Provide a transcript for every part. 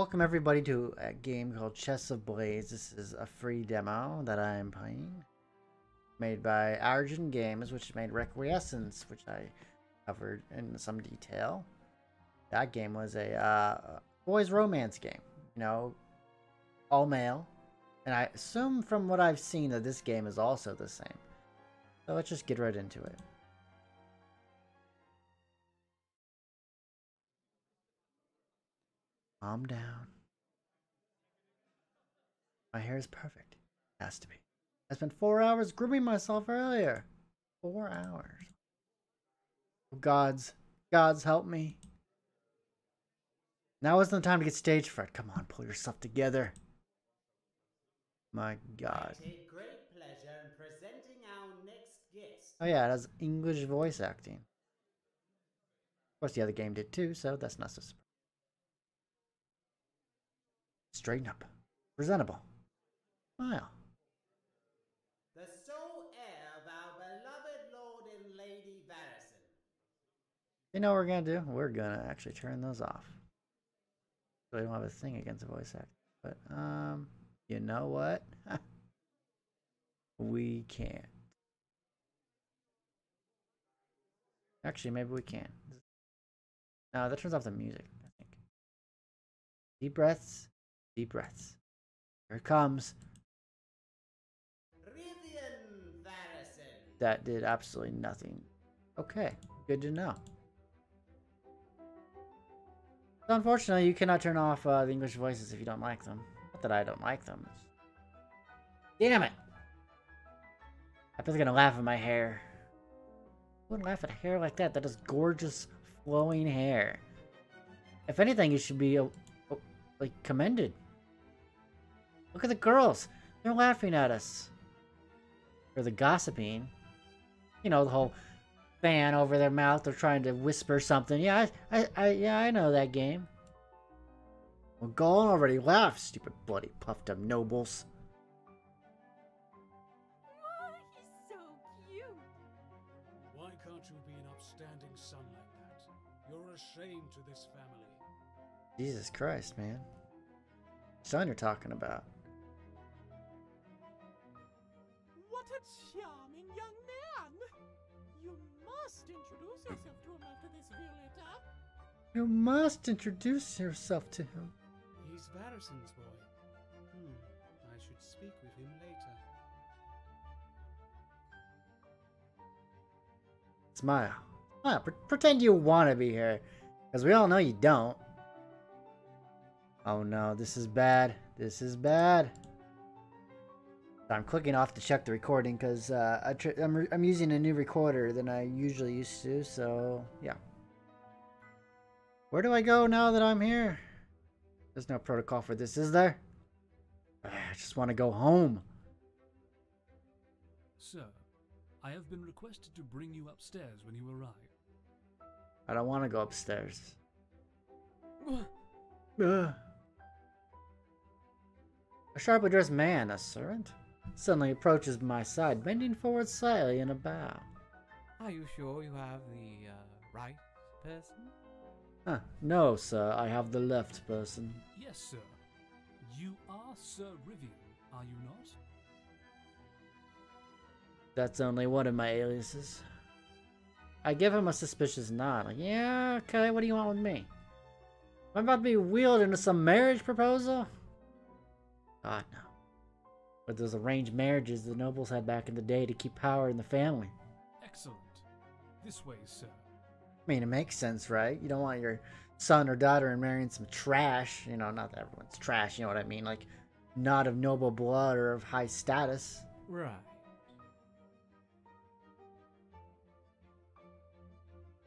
Welcome everybody to a game called Chess of Blades. This is a free demo that I am playing. Made by Argent Games, which made Requiescence, which I covered in some detail. That game was a boys romance game. You know, all male. And I assume from what I've seen that this game is also the same. So let's just get right into it. Calm down. My hair is perfect. It has to be. I spent 4 hours grooming myself earlier. 4 hours. Oh, gods. Gods, help me. Now isn't the time to get stage fright. Come on, pull yourself together. My God. I take great pleasure in presenting our next guest. Oh yeah, it has English voice acting. Of course, the other game did too, so that's not so surprising. Straighten up. Presentable. Smile. The sole heir of our beloved Lord and Lady Varrison. You know what we're gonna do? We're gonna actually turn those off. So we don't have a thing against voice acting. But, you know what? We can't. Actually, maybe we can. No, that turns off the music, I think. Deep breaths. Deep breaths. Here it comes. Rivian Varrison. That did absolutely nothing. Okay, good to know. So unfortunately, you cannot turn off the English voices if you don't like them. Not that I don't like them. Damn it! I was gonna laugh at my hair. I wouldn't laugh at hair like that. That is gorgeous, flowing hair. If anything, you should be like commended. Look at the girls. They're laughing at us. Or the gossiping. You know, the whole fan over their mouth. They're trying to whisper something. Yeah, I know that game. Well, go on already. Laugh, stupid bloody puffed up nobles. Oh, he's so cute. Why can't you be an upstanding son like that? You're a shame to this family. Jesus Christ, man. Son you're talking about. What a charming young man. You must introduce yourself to him after this, Violetta. You must introduce yourself to him. He's Varrison's boy. I should speak with him later. Smile. Smile. Pretend you want to be here. Because we all know you don't. Oh no, this is bad. This is bad. I'm clicking off to check the recording because I'm using a new recorder than I usually used to, so yeah. Where do I go now that I'm here? There's no protocol for this, is there? I just want to go home. Sir, I have been requested to bring you upstairs when you arrive. I don't want to go upstairs. A sharply dressed man, a servant, suddenly approaches my side, bending forward slightly in a bow. Are you sure you have the right person? No, sir, I have the left person. Yes, sir. You are Sir Rivian, are you not? That's only one of my aliases. I give him a suspicious nod, like, yeah, okay, what do you want with me? I'm about to be wheeled into some marriage proposal? God, no. But those arranged marriages the nobles had back in the day to keep power in the family. Excellent. This way, sir. I mean, it makes sense, right? You don't want your son or daughter marrying some trash. You know, not that everyone's trash, you know what I mean? Like, not of noble blood or of high status. Right.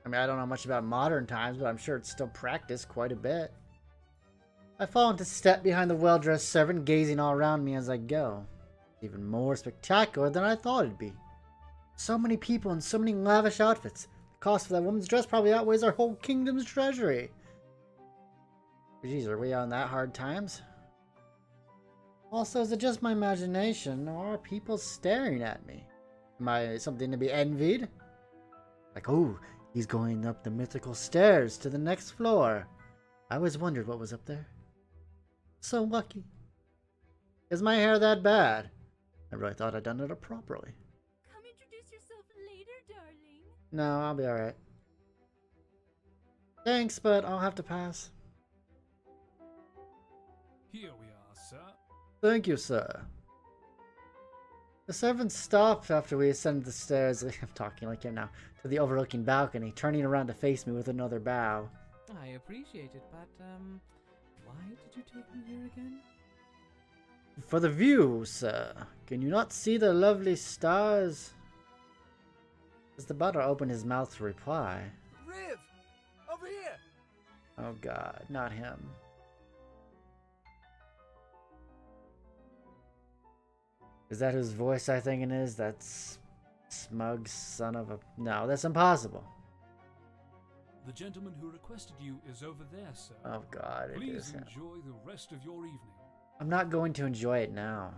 I mean, I don't know much about modern times, but I'm sure it's still practiced quite a bit. I fall into step behind the well-dressed servant, gazing all around me as I go. Even more spectacular than I thought it'd be. So many people in so many lavish outfits. The cost for that woman's dress probably outweighs our whole kingdom's treasury. Jeez, are we on that hard times? Also, is it just my imagination, or are people staring at me? Am I something to be envied? Like, oh, he's going up the mythical stairs to the next floor. I always wondered what was up there. So lucky. Is my hair that bad? I really thought I'd done it properly. Come introduce yourself later, darling. No, I'll be alright. Thanks, but I'll have to pass. Here we are, sir. Thank you, sir. The servant stopped after we ascended the stairs. I'm talking like him now. To the overlooking balcony, turning around to face me with another bow. I appreciate it, but, why did you take me here again? For the view, sir. Can you not see the lovely stars? As the butler opened his mouth to reply. Riv! Over here! Oh god, not him. Is that whose voice I think it is? That's smug son of a... No, that's impossible. The gentleman who requested you is over there, sir. Oh god, it is Please him. enjoy the rest of your evening. I'm not going to enjoy it now.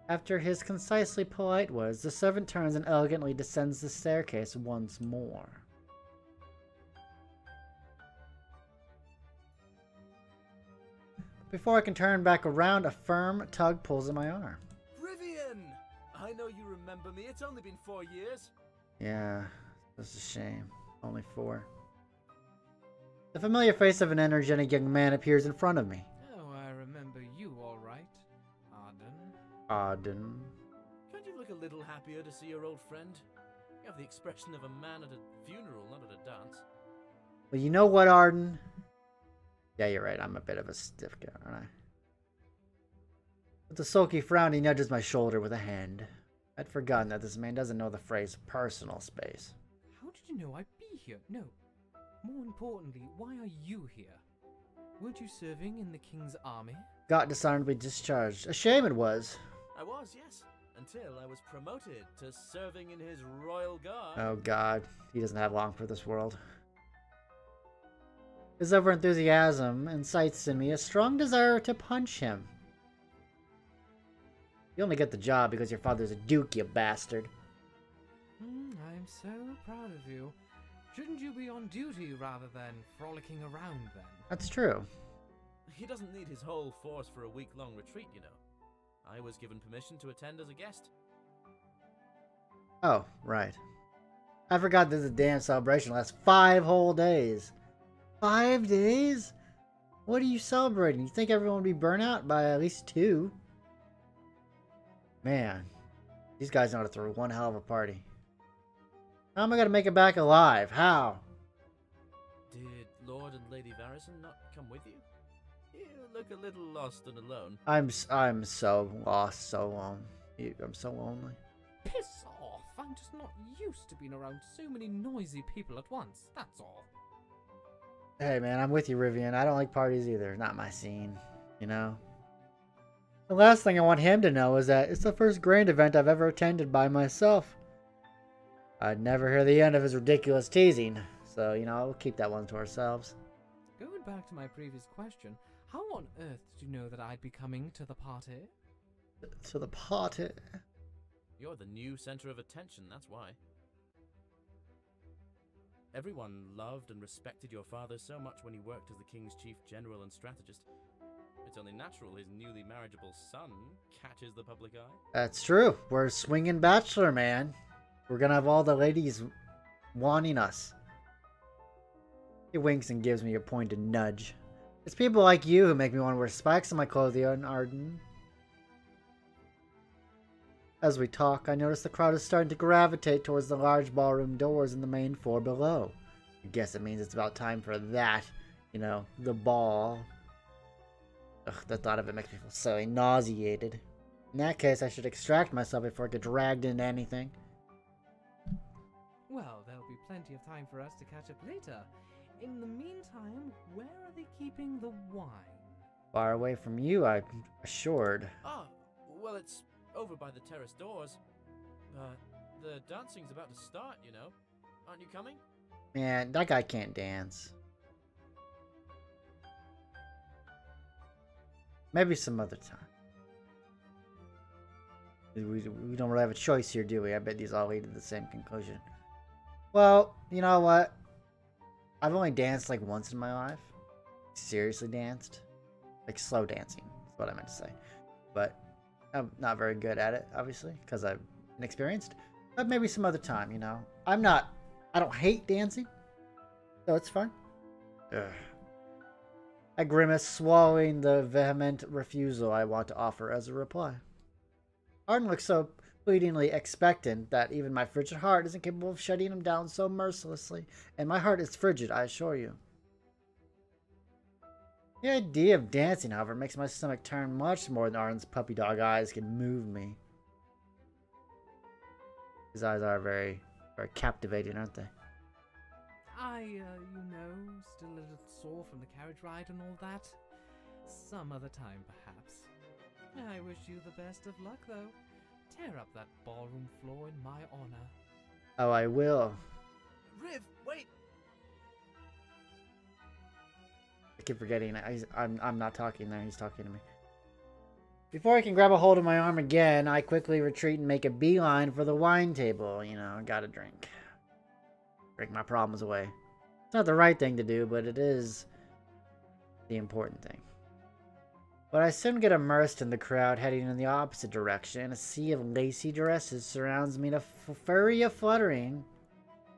After his concisely polite words, the servant turns and elegantly descends the staircase once more. Before I can turn back around, a firm tug pulls at my arm. Rivian! I know you remember me. It's only been 4 years. Yeah, that's a shame. Only 4. The familiar face of an energetic young man appears in front of me. Oh, I remember you all right, Arden. Arden. Can't you look a little happier to see your old friend? You have the expression of a man at a funeral, not at a dance. Well, you know what, Arden? Yeah, you're right. I'm a bit of a stiff guy, aren't I? With a sulky frown, he nudges my shoulder with a hand. I'd forgotten that this man doesn't know the phrase personal space. How did you know I'd be here? No. More importantly, why are you here? Weren't you serving in the king's army? Got dishonorably discharged. A shame it was. I was, yes. Until I was promoted to serving in his royal guard. Oh god, he doesn't have long for this world. His overenthusiasm incites in me a strong desire to punch him. You only get the job because your father's a duke, you bastard. I'm so proud of you. Shouldn't you be on duty rather than frolicking around then? That's true. He doesn't need his whole force for a week-long retreat, you know. I was given permission to attend as a guest. Oh, right. I forgot that the damn celebration lasts 5 whole days. 5 days? What are you celebrating? You think everyone would be burnt out by at least 2? Man, these guys know how to throw one hell of a party. How am I gonna make it back alive? How? Did Lord and Lady Varrison not come with you? You look a little lost and alone. I'm so lost, so alone. I'm so lonely. Piss off! I'm just not used to being around so many noisy people at once, that's all. Hey man, I'm with you, Rivian. I don't like parties either. Not my scene, you know? The last thing I want him to know is that it's the first grand event I've ever attended by myself. I'd never hear the end of his ridiculous teasing, so, you know, we'll keep that one to ourselves. Going back to my previous question, how on earth did you know that I'd be coming to the party? To the party? You're the new center of attention, that's why. Everyone loved and respected your father so much when he worked as the king's chief general and strategist. It's only natural his newly marriageable son catches the public eye. That's true. We're a swinging bachelor, man. We're gonna have all the ladies wanting us. He winks and gives me a pointed nudge. It's people like you who make me want to wear spikes on my clothing, Arden. As we talk, I notice the crowd is starting to gravitate towards the large ballroom doors in the main floor below. I guess it means it's about time for that, you know, the ball. Ugh, the thought of it makes me feel so nauseated. In that case, I should extract myself before I get dragged into anything. Well, there'll be plenty of time for us to catch up later. In the meantime, where are they keeping the wine? Far away from you, I'm assured. Ah, well, it's over by the terrace doors. But the dancing's about to start, you know. Aren't you coming? Man, that guy can't dance. Maybe some other time. We don't really have a choice here, do we? I bet these all lead to the same conclusion. Well, you know what? I've only danced like once in my life. seriously danced. Like slow dancing, is what I meant to say. But I'm not very good at it, obviously, because I'm inexperienced. But maybe some other time, you know. I don't hate dancing, so it's fine. Ugh. I grimace, swallowing the vehement refusal I want to offer as a reply. Arden looks so pleadingly expectant that even my frigid heart isn't capable of shutting him down so mercilessly. And my heart is frigid, I assure you. The idea of dancing, however, makes my stomach turn much more than Arden's puppy dog eyes can move me. His eyes are very, very captivating, aren't they? You know, still a little sore from the carriage ride and all that. Some other time, perhaps. I wish you the best of luck, though. Tear up that ballroom floor in my honor. Oh, I will. Riv, wait! I keep forgetting. I'm not talking there. He's talking to me. Before I can grab a hold of my arm again, I quickly retreat and make a beeline for the wine table. You know, gotta drink. Drink my problems away. It's not the right thing to do, but it is the important thing. But I soon get immersed in the crowd heading in the opposite direction. A sea of lacy dresses surrounds me, a flurry of fluttering.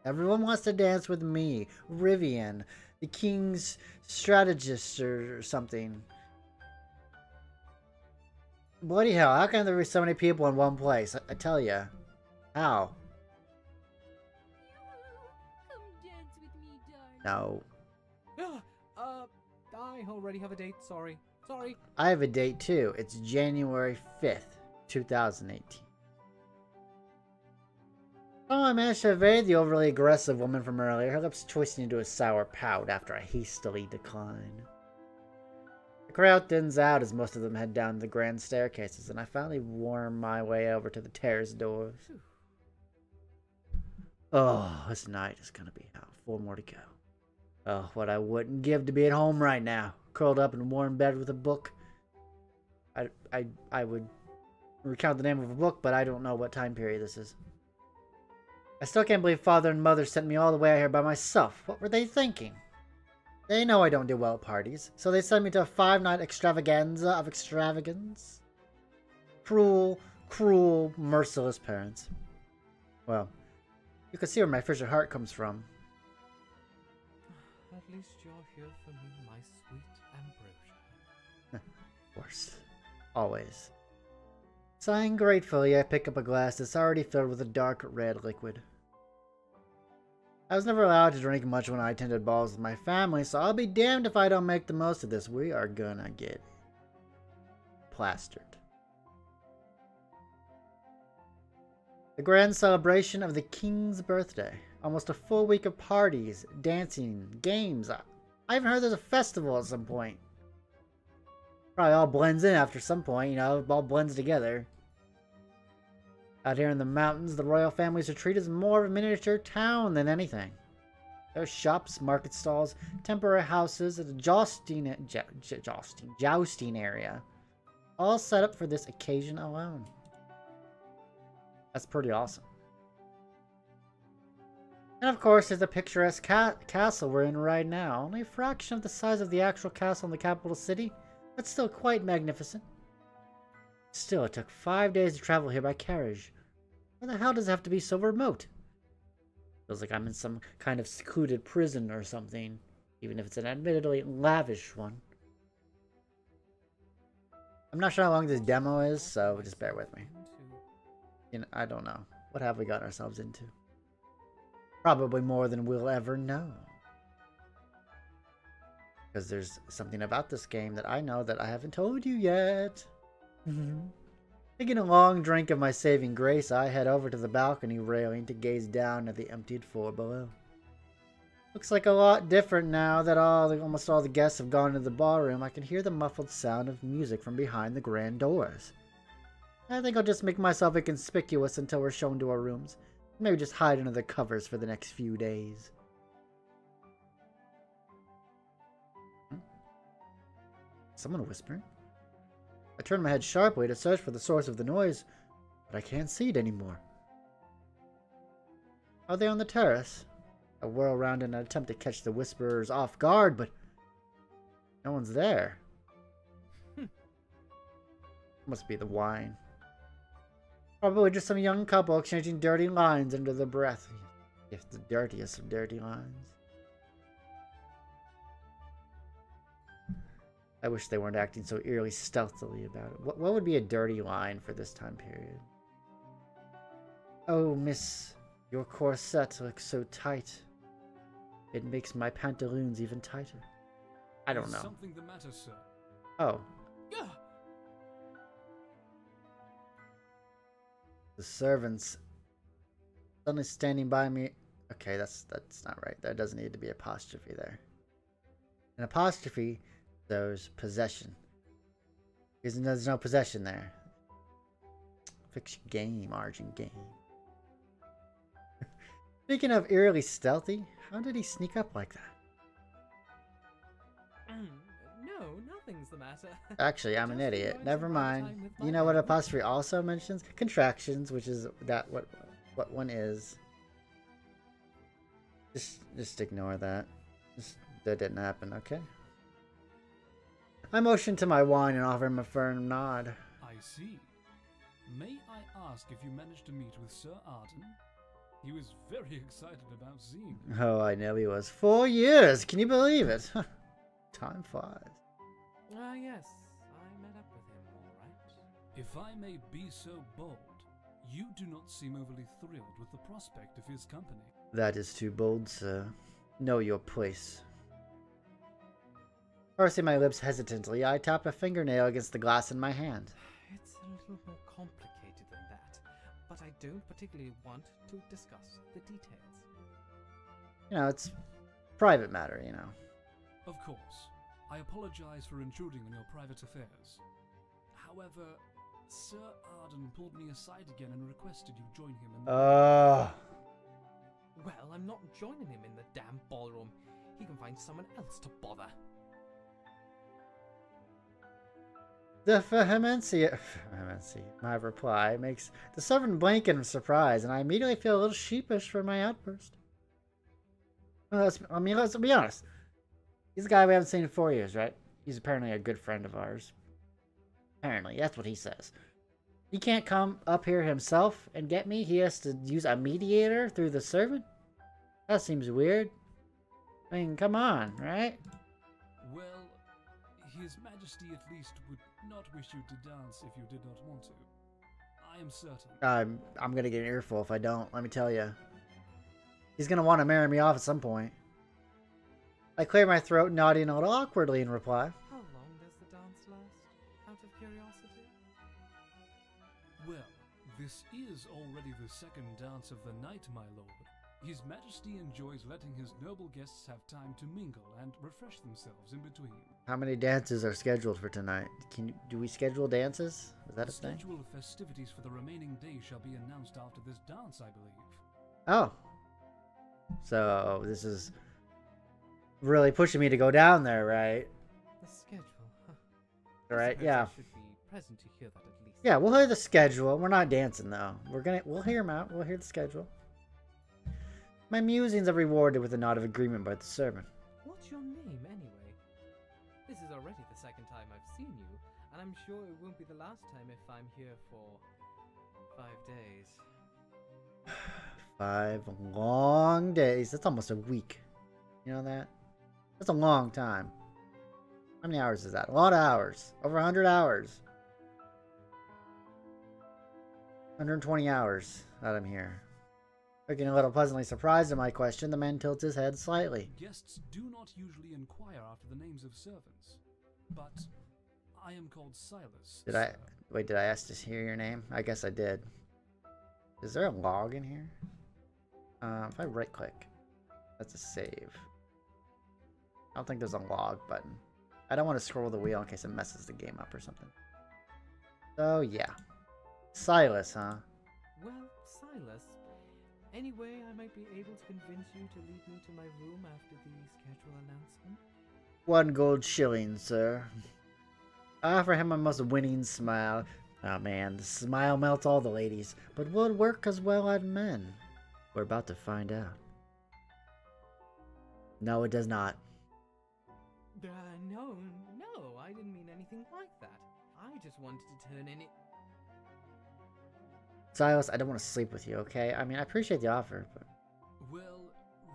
Everyone wants to dance with me, Rivian, the king's strategist or something. Bloody hell, how can there be so many people in one place? I tell ya. How? Come dance with me, darling. No. I already have a date, sorry. Sorry. I have a date too. It's January 5th, 2018. Oh, I managed to evade the overly aggressive woman from earlier, her lips twisting into a sour pout after I hastily decline. The crowd thins out as most of them head down the grand staircases, and I finally worm my way over to the terrace doors. Oh, this night is gonna be hell. 4 more to go. Oh, what I wouldn't give to be at home right now, curled up in a warm bed with a book. I would recount the name of a book, but I don't know what time period this is. I still can't believe Father and Mother sent me all the way out here by myself. What were they thinking? They know I don't do well at parties, so they sent me to a 5-night extravaganza of extravagance. Cruel, cruel, merciless parents. Well, you can see where my frigid heart comes from. At least you're here for me, my sweet ambrosia. Of course. Always. Sighing gratefully, I pick up a glass that's already filled with a dark red liquid. I was never allowed to drink much when I attended balls with my family, so I'll be damned if I don't make the most of this. We are gonna get plastered. The grand celebration of the king's birthday. Almost a full week of parties, dancing, games. I even heard there's a festival at some point. Probably all blends in after some point, you know, it all blends together. Out here in the mountains, the royal family's retreat is more of a miniature town than anything. There's shops, market stalls, temporary houses, and a jousting area. All set up for this occasion alone. That's pretty awesome. And of course, there's the picturesque castle we're in right now. Only a fraction of the size of the actual castle in the capital city, but still quite magnificent. Still, it took 5 days to travel here by carriage. Why the hell does it have to be so remote? Feels like I'm in some kind of secluded prison or something, even if it's an admittedly lavish one. I'm not sure how long this demo is, so just bear with me. You know, I don't know. What have we gotten ourselves into? Probably more than we'll ever know. Because there's something about this game that I know that I haven't told you yet. Taking a long drink of my saving grace, I head over to the balcony railing to gaze down at the emptied floor below. Looks like a lot different now that almost all the guests have gone into the ballroom. I can hear the muffled sound of music from behind the grand doors. I think I'll just make myself inconspicuous until we're shown to our rooms. Maybe just hide under the covers for the next few days. Someone whispering? I turn my head sharply to search for the source of the noise, but I can't see it anymore. Are they on the terrace? I whirl around in an attempt to catch the whisperers off guard, but No one's there. Must be the wine. Probably just some young couple exchanging dirty lines under their breath. It's the dirtiest of dirty lines. I wish they weren't acting so eerily stealthily about it. What would be a dirty line for this time period? Oh, miss, your corset looks so tight. It makes my pantaloons even tighter. I don't know. Something the matter, sir? Oh. The servants suddenly standing by me. Okay, that's not right. There doesn't need to be apostrophe there. An apostrophe shows possession. Because there's no possession there. Fix your game, Argent Games. Speaking of eerily stealthy, how did he sneak up like that? No, nothing's the matter. Actually, I'm an idiot. Never mind. You know what apostrophe also mentions? Contractions, which is what one is. Just ignore that. That didn't happen, okay? I motion to my wine and offer him a firm nod. I see. May I ask if you managed to meet with Sir Arden? He was very excited about seeing you. Oh, I know he was. 4 years! Can you believe it? Time flies. Yes. I met up with him, all right. If I may be so bold, you do not seem overly thrilled with the prospect of his company. That is too bold, sir. Know your place. Pursing my lips hesitantly, I tap a fingernail against the glass in my hand. It's a little more complicated than that, but I don't particularly want to discuss the details. You know, it's private matter, you know. Of course. I apologize for intruding on your private affairs. However, Sir Arden pulled me aside again and requested you join him in the... Well, I'm not joining him in the damn ballroom. He can find someone else to bother. The vehemency, my reply makes the servant blink in surprise, and I immediately feel a little sheepish for my outburst. Well, let's be honest. He's a guy we haven't seen in 4 years, right? He's apparently a good friend of ours. Apparently, that's what he says. He can't come up here himself and get me. He has to use a mediator through the servant? That seems weird. I mean, come on, right? Well, His Majesty at least would not wish you to dance if you did not want to. I am certain. I'm gonna get an earful if I don't, let me tell you. He's gonna want to marry me off at some point. I clear my throat, nodding a little awkwardly in reply. How long does the dance last, out of curiosity? Well, this is already the second dance of the night, my lord. His Majesty enjoys letting his noble guests have time to mingle and refresh themselves in between. How many dances are scheduled for tonight? Do we schedule dances? Is that a thing? The schedule of festivities for the remaining days shall be announced after this dance, I believe. Oh. So, this is really pushing me to go down there, right? The schedule, huh? Right, I yeah. should be present to hear that at least. Yeah, we'll hear the schedule. We're not dancing, though. We'll hear him out. We'll hear the schedule. My musings are rewarded with a nod of agreement by the servant. What's your name, anyway? This is already the second time I've seen you, and I'm sure it won't be the last time if I'm here for 5 days. 5 long days. That's almost a week. You know that? That's a long time. How many hours is that? A lot of hours. Over 100 hours. 120 hours that I'm here. Looking a little pleasantly surprised at my question, the man tilts his head slightly. Guests do not usually inquire after the names of servants, but I am called Silas. Did I ask to hear your name? I guess I did. Is there a log in here? If I right click, that's a save. I don't think there's a log button. I don't want to scroll the wheel in case it messes the game up or something. So yeah. Silas, huh? Well, Silas, anyway, I might be able to convince you to lead me to my room after the schedule announcement. 1 gold shilling, sir. I offer him a most winning smile. Oh man, the smile melts all the ladies, but will it work as well on men? We're about to find out. No, it does not. No, I didn't mean anything like that. I just wanted to turn any... Silas, I don't want to sleep with you, okay? I mean, I appreciate the offer, but... Well,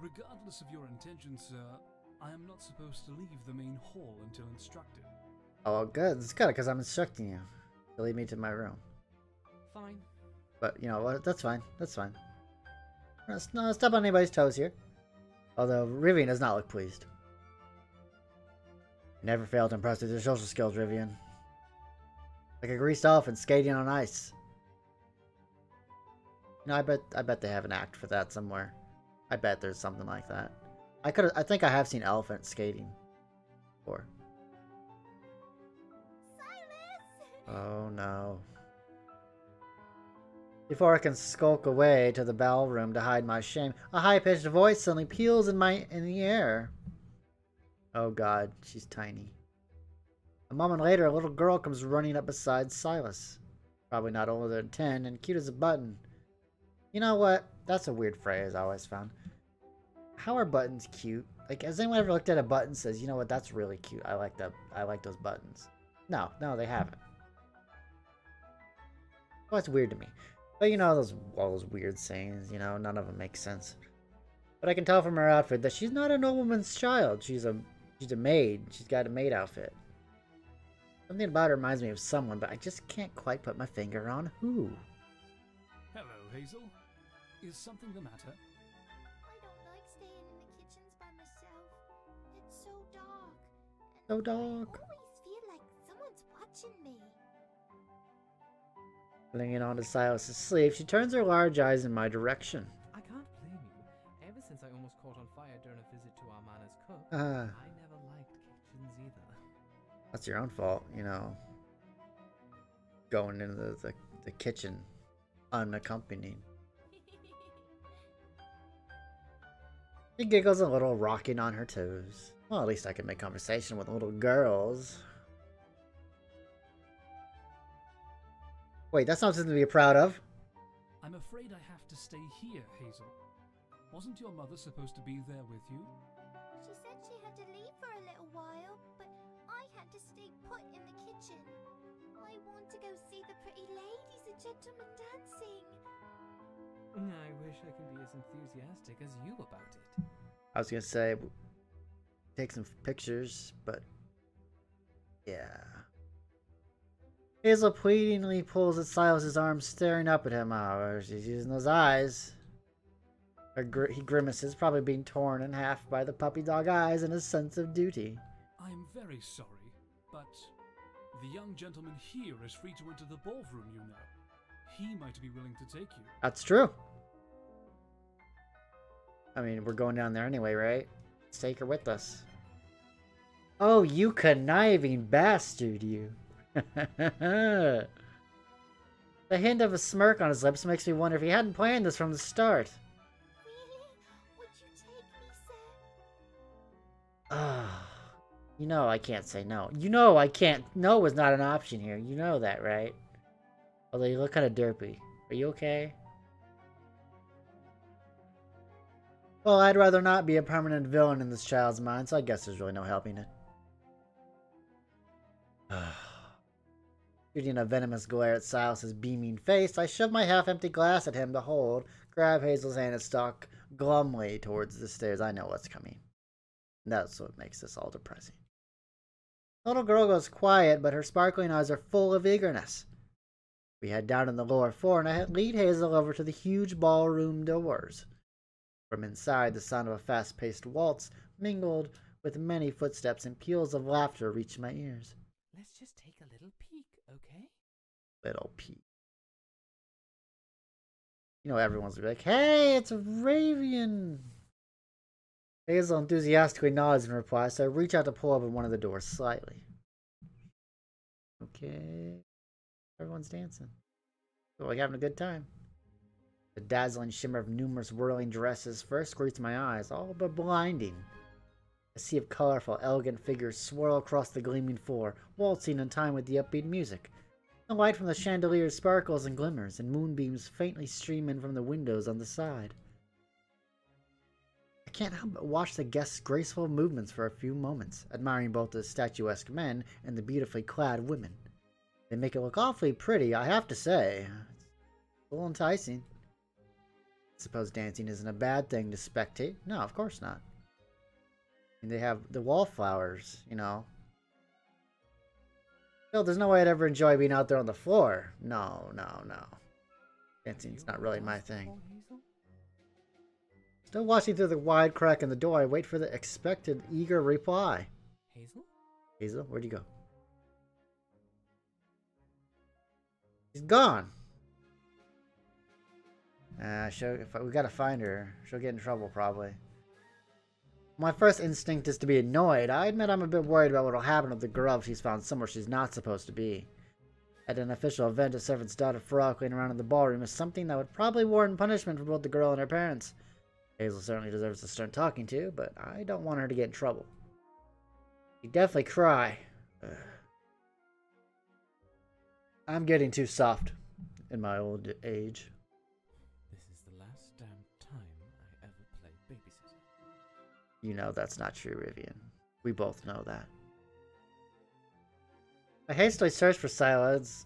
regardless of your intentions, sir, I am not supposed to leave the main hall until instructed. Oh, good. It's good, because I'm instructing you to lead me to my room. Fine. But, you know what? That's fine. That's fine. Let's not step on anybody's toes here. Although, Rivian does not look pleased. You never fail to impress with your social skills, Rivian. Like a greased elephant skating on ice. You know, I bet they have an act for that somewhere. I bet there's something like that. I think I have seen elephant skating before. Silas! Oh no. Before I can skulk away to the ballroom to hide my shame, a high-pitched voice suddenly peals in the air. Oh god, she's tiny. A moment later, a little girl comes running up beside Silas. Probably not older than 10 and cute as a button. You know what? That's a weird phrase I always found. How are buttons cute? Like, has anyone ever looked at a button and says, you know what, that's really cute. I like those buttons. No, they haven't. Well, it's weird to me. But you know, all those weird sayings, you know, none of them make sense. But I can tell from her outfit that she's not a nobleman's child. She's a maid. She's got a maid outfit. Something about her reminds me of someone, but I just can't quite put my finger on who. Hello, Hazel. Is something the matter? I don't like staying in the kitchens by myself. It's so dark. So dark. I always feel like someone's watching me. Clinging onto Silas's sleeve, she turns her large eyes in my direction. I can't blame you. Ever since I almost caught on fire during a visit to our manor's cook, I never liked kitchens either. That's your own fault, you know. Going into the kitchen unaccompanied. She giggles a little, rocking on her toes. Well, at least I can make conversation with little girls. Wait, that's not something to be proud of. I'm afraid I have to stay here, Hazel. Wasn't your mother supposed to be there with you? She said she had to leave for a little while, but I had to stay put in the kitchen. I want to go see the pretty ladies and gentlemen dancing. I wish I could be as enthusiastic as you about it. I was gonna say, take some pictures, but yeah. Hazel pleadingly pulls at Silas's arm, staring up at him. Oh, she's using those eyes. He grimaces, probably being torn in half by the puppy dog eyes and his sense of duty. I'm very sorry, but the young gentleman here is free to enter the ballroom, you know. He might be willing to take you. That's true. I mean, we're going down there anyway, right? Let's take her with us. Oh, you conniving bastard, you. The hint of a smirk on his lips makes me wonder if he hadn't planned this from the start. Really? Would you take me, sir? Ah, you know I can't say no. You know I can't. No is not an option here. You know that, right? Although you look kind of derpy. Are you okay? Well, I'd rather not be a permanent villain in this child's mind, so I guess there's really no helping it. Shooting a venomous glare at Silas's beaming face, I shove my half-empty glass at him to hold, grab Hazel's hand and stalk glumly towards the stairs. I know what's coming. That's what makes this all depressing. The little girl goes quiet, but her sparkling eyes are full of eagerness. We head down on the lower floor, and I lead Hazel over to the huge ballroom doors. From inside, the sound of a fast-paced waltz, mingled with many footsteps and peals of laughter, reached my ears. Let's just take a little peek, okay? Little peek. You know, everyone's gonna be like, hey, it's Rivian! Hazel enthusiastically nods in reply, so I reach out to pull open one of the doors slightly. Okay. Everyone's dancing. Feel like having a good time. The dazzling shimmer of numerous whirling dresses first greets my eyes, all but blinding. A sea of colorful, elegant figures swirl across the gleaming floor, waltzing in time with the upbeat music. The light from the chandeliers sparkles and glimmers, and moonbeams faintly stream in from the windows on the side. I can't help but watch the guests' graceful movements for a few moments, admiring both the statuesque men and the beautifully clad women. They make it look awfully pretty, I have to say. It's a little enticing. I suppose dancing isn't a bad thing to spectate. No, of course not. And they have the wallflowers, you know. Still, there's no way I'd ever enjoy being out there on the floor. No. Dancing's not really my thing. Still watching through the wide crack in the door, I wait for the expected eager reply. Hazel? Hazel, where'd you go? She's gone. We gotta find her. She'll get in trouble, probably. My first instinct is to be annoyed. I admit I'm a bit worried about what'll happen if the girl she's found somewhere she's not supposed to be. At an official event, a servant's daughter frolicking around in the ballroom is something that would probably warrant punishment for both the girl and her parents. Hazel certainly deserves a stern talking to, but I don't want her to get in trouble. She'd definitely cry. Ugh. I'm getting too soft in my old age. This is the last damn time I ever play babysitter. You know that's not true, Rivian. We both know that. I hastily searched for Silas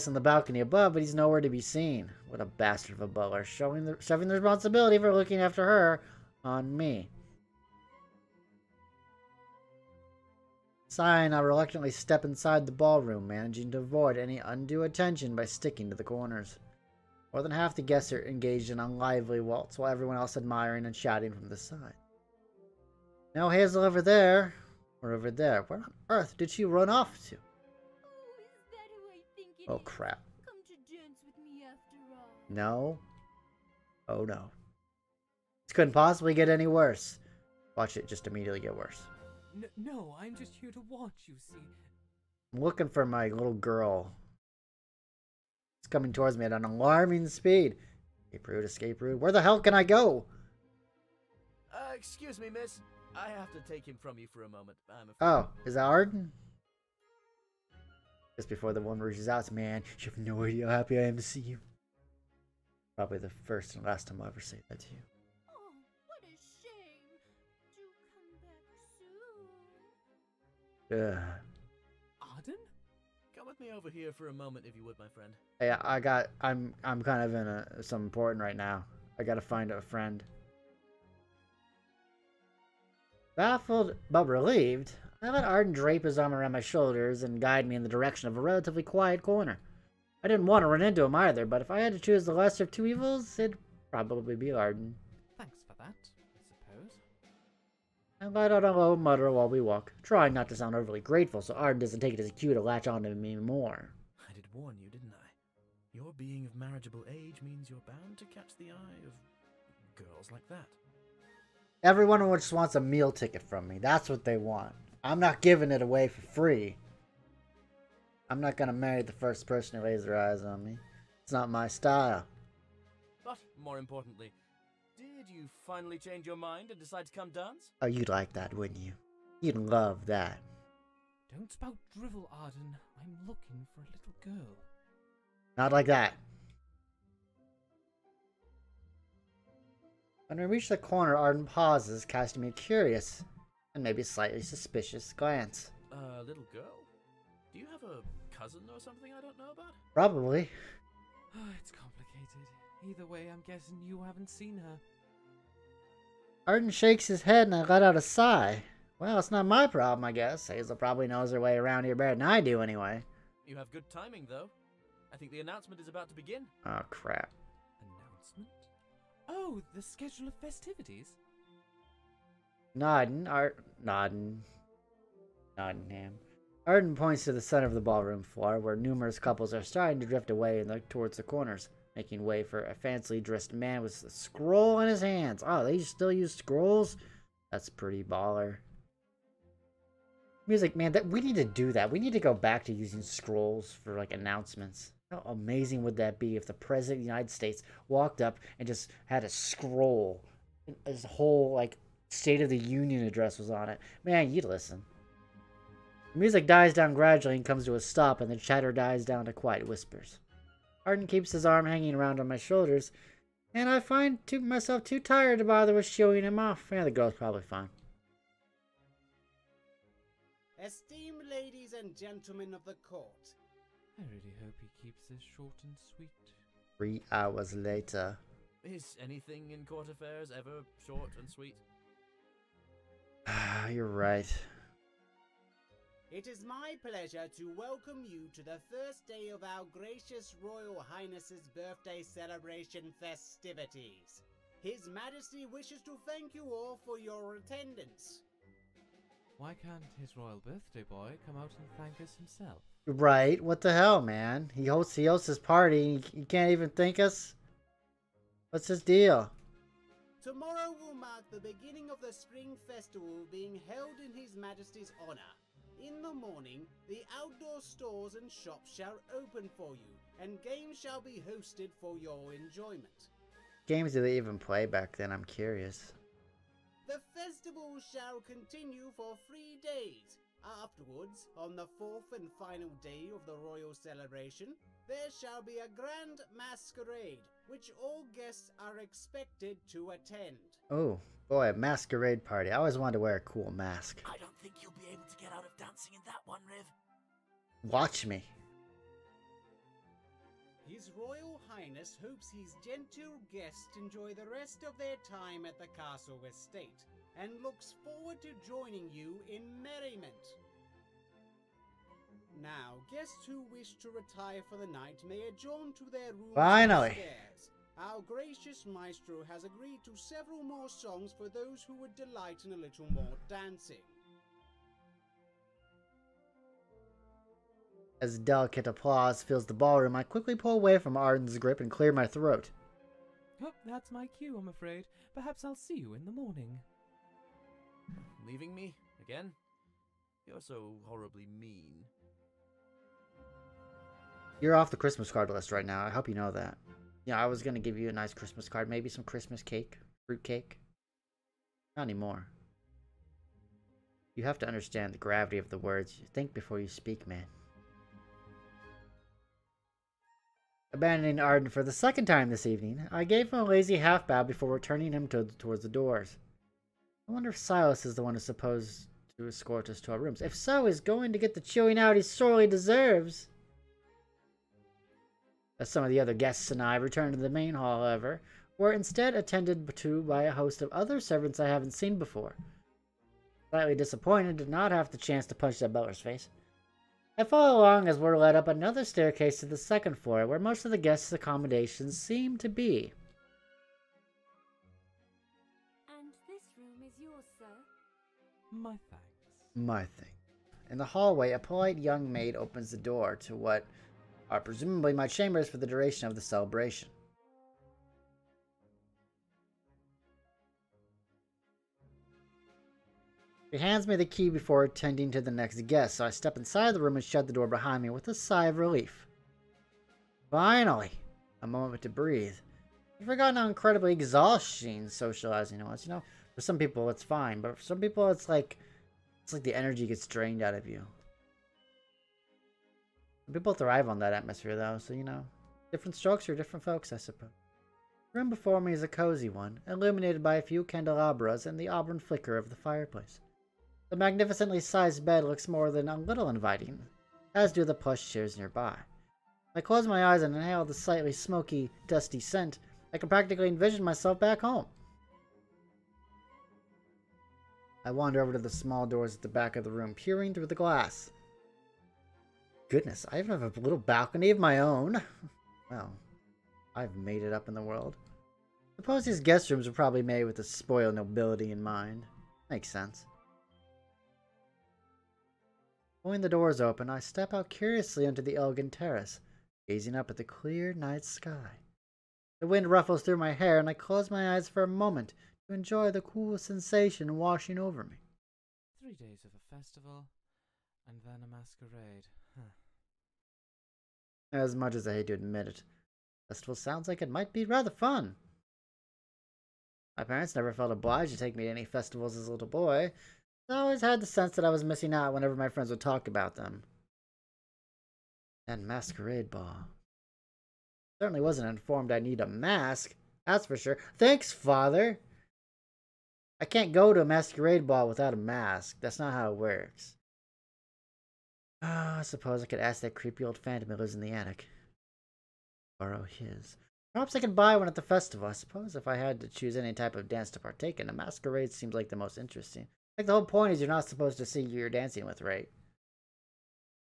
in the balcony above, but he's nowhere to be seen. What a bastard of a butler, shoving the responsibility for looking after her on me. Sighing, I reluctantly step inside the ballroom, managing to avoid any undue attention by sticking to the corners. More than half the guests are engaged in a lively waltz, while everyone else admiring and shouting from the side. No Hazel over there, or over there. Where on earth did she run off to? Oh, is that who I think it Oh, is? crap. Come to dance with me after all. No. Oh, no. This couldn't possibly get any worse. Watch it just immediately get worse. No, I'm just here to watch, you see. I'm looking for my little girl. It's coming towards me at an alarming speed. Escape route, escape route. Where the hell can I go? Excuse me, miss. I have to take him from you for a moment. I'm afraid. Oh, is that Arden? Just before the one reaches out to me, man, you have no idea how happy I am to see you. Probably the first and last time I'll ever say that to you. Oh, what a shame. Do come back soon. Arden? Come with me over here for a moment, if you would, my friend. Hey, I'm kind of in something important right now. I gotta find a friend. Baffled but relieved, I let Arden drape his arm around my shoulders and guide me in the direction of a relatively quiet corner. I didn't want to run into him either, but if I had to choose the lesser of two evils, it'd probably be Arden. Thanks for that, I suppose. I let out a low mutter while we walk, trying not to sound overly grateful so Arden doesn't take it as a cue to latch onto me more. I did warn you, didn't I? Your being of marriageable age means you're bound to catch the eye of girls like that. Everyone just wants a meal ticket from me. That's what they want. I'm not giving it away for free. I'm not gonna marry the first person who lays their eyes on me. It's not my style. But, more importantly, did you finally change your mind and decide to come dance? Oh, you'd like that, wouldn't you? You'd love that. Don't spout drivel, Arden. I'm looking for a little girl. Not like that. When we reach the corner, Arden pauses, casting me a curious and maybe slightly suspicious glance. Little girl? Do you have a cousin or something I don't know about? Probably. Oh, it's complicated. Either way, I'm guessing you haven't seen her. Arden shakes his head and I let out a sigh. Well, it's not my problem, I guess. Hazel probably knows her way around here better than I do, anyway. You have good timing, though. I think the announcement is about to begin. Oh, crap. Announcement? Oh, the schedule of festivities? Nottingham. Arden points to the center of the ballroom floor, where numerous couples are starting to drift away towards the corners, making way for a fancily dressed man with a scroll in his hands. Oh, they still use scrolls? That's pretty baller. Music, man, we need to do that. We need to go back to using scrolls for, like, announcements. How amazing would that be if the President of the United States walked up and just had a scroll? His whole, like, State of the Union address was on it. Man, you'd listen. The music dies down gradually and comes to a stop, and the chatter dies down to quiet whispers. Arden keeps his arm hanging around on my shoulders, And I find myself too tired to bother with showing him off. Yeah, the girl's probably fine. Esteemed ladies and gentlemen of the court. I really hope he keeps this short and sweet. 3 hours later. Is anything in court affairs ever short and sweet? You're right. It is my pleasure to welcome you to the first day of our gracious Royal Highness's birthday celebration festivities. His Majesty wishes to thank you all for your attendance. Why can't his royal birthday boy come out and thank us himself? Right? What the hell, man? He hosts his party. He can't even thank us. What's his deal? Tomorrow will mark the beginning of the Spring Festival being held in His Majesty's honor. In the morning, the outdoor stores and shops shall open for you, and games shall be hosted for your enjoyment. Games did they even play back then? I'm curious. The festival shall continue for 3 days. Afterwards, on the 4th and final day of the royal celebration, there shall be a grand masquerade, which all guests are expected to attend. Oh, boy, a masquerade party. I always wanted to wear a cool mask. I don't think you'll be able to get out of dancing in that one, Riv. Watch me. His Royal Highness hopes his gentle guests enjoy the rest of their time at the castle estate, and looks forward to joining you in merriment. Now, guests who wish to retire for the night may adjourn to their rooms Finally. upstairs. Our gracious maestro has agreed to several more songs for those who would delight in a little more dancing. As delicate applause fills the ballroom, I quickly pull away from Arden's grip and clear my throat. Oh, that's my cue, I'm afraid. Perhaps I'll see you in the morning. Leaving me? Again? You're so horribly mean. You're off the Christmas card list right now. I hope you know that. Yeah, I was going to give you a nice Christmas card. Maybe some Christmas cake. Fruit cake. Not anymore. You have to understand the gravity of the words. Think before you speak, man. Abandoning Arden for the second time this evening, I gave him a lazy half-bow before returning him towards the doors. I wonder if Silas is the one who's supposed to escort us to our rooms. If so, he's going to get the chewing out he sorely deserves. As some of the other guests and I returned to the main hall, however, were instead attended to by a host of other servants I haven't seen before. Slightly disappointed to not have the chance to punch that butler's face, I follow along as we're led up another staircase to the second floor, where most of the guests' accommodations seem to be. And this room is yours, sir? My thanks. My thing. In the hallway, a polite young maid opens the door to what are presumably my chambers for the duration of the celebration. She hands me the key before attending to the next guest, so I step inside the room and shut the door behind me with a sigh of relief. Finally! A moment to breathe. I've forgotten how incredibly exhausting socializing was. You know, for some people it's fine, but for some people it's like the energy gets drained out of you. Some people thrive on that atmosphere though, so you know, different strokes for different folks, I suppose. The room before me is a cozy one, illuminated by a few candelabras and the auburn flicker of the fireplace. The magnificently sized bed looks more than a little inviting, as do the plush chairs nearby. I close my eyes and inhale the slightly smoky, dusty scent. I can practically envision myself back home. I wander over to the small doors at the back of the room, peering through the glass. Goodness, I even have a little balcony of my own. Well, I've made it up in the world. Suppose these guest rooms were probably made with the spoiled nobility in mind. Makes sense. Pulling the doors open, I step out curiously onto the elegant terrace, gazing up at the clear night sky. The wind ruffles through my hair, and I close my eyes for a moment to enjoy the cool sensation washing over me. 3 days of a festival, and then a masquerade. Huh. As much as I hate to admit it, festival sounds like it might be rather fun. My parents never felt obliged to take me to any festivals as a little boy. I always had the sense that I was missing out whenever my friends would talk about them. And masquerade ball. Certainly wasn't informed I need a mask. That's for sure. Thanks, Father. I can't go to a masquerade ball without a mask. That's not how it works. I suppose I could ask that creepy old phantom who lives in the attic. Borrow his. Perhaps I could buy one at the festival. I suppose if I had to choose any type of dance to partake in, a masquerade seems like the most interesting. Like, the whole point is you're not supposed to see who you're dancing with, right?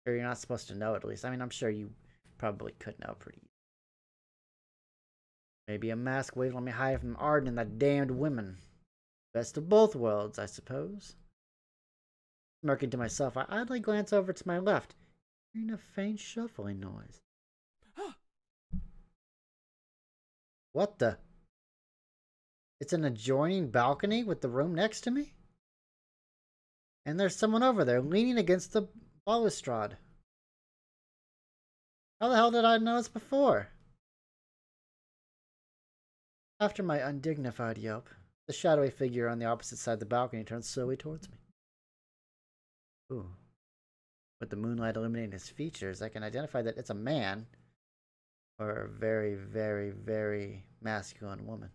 Or you're not supposed to know, at least. I mean, I'm sure you probably could know pretty easily. Maybe a masquerade let me hide from Arden and that damned women. Best of both worlds, I suppose. Smirking to myself, I idly glance over to my left, hearing a faint shuffling noise. What the? It's an adjoining balcony with the room next to me? And there's someone over there leaning against the balustrade. How the hell did I notice before? After my undignified yelp, the shadowy figure on the opposite side of the balcony turns slowly towards me. Ooh. With the moonlight illuminating his features, I can identify that it's a man. Or a very, very, very masculine woman.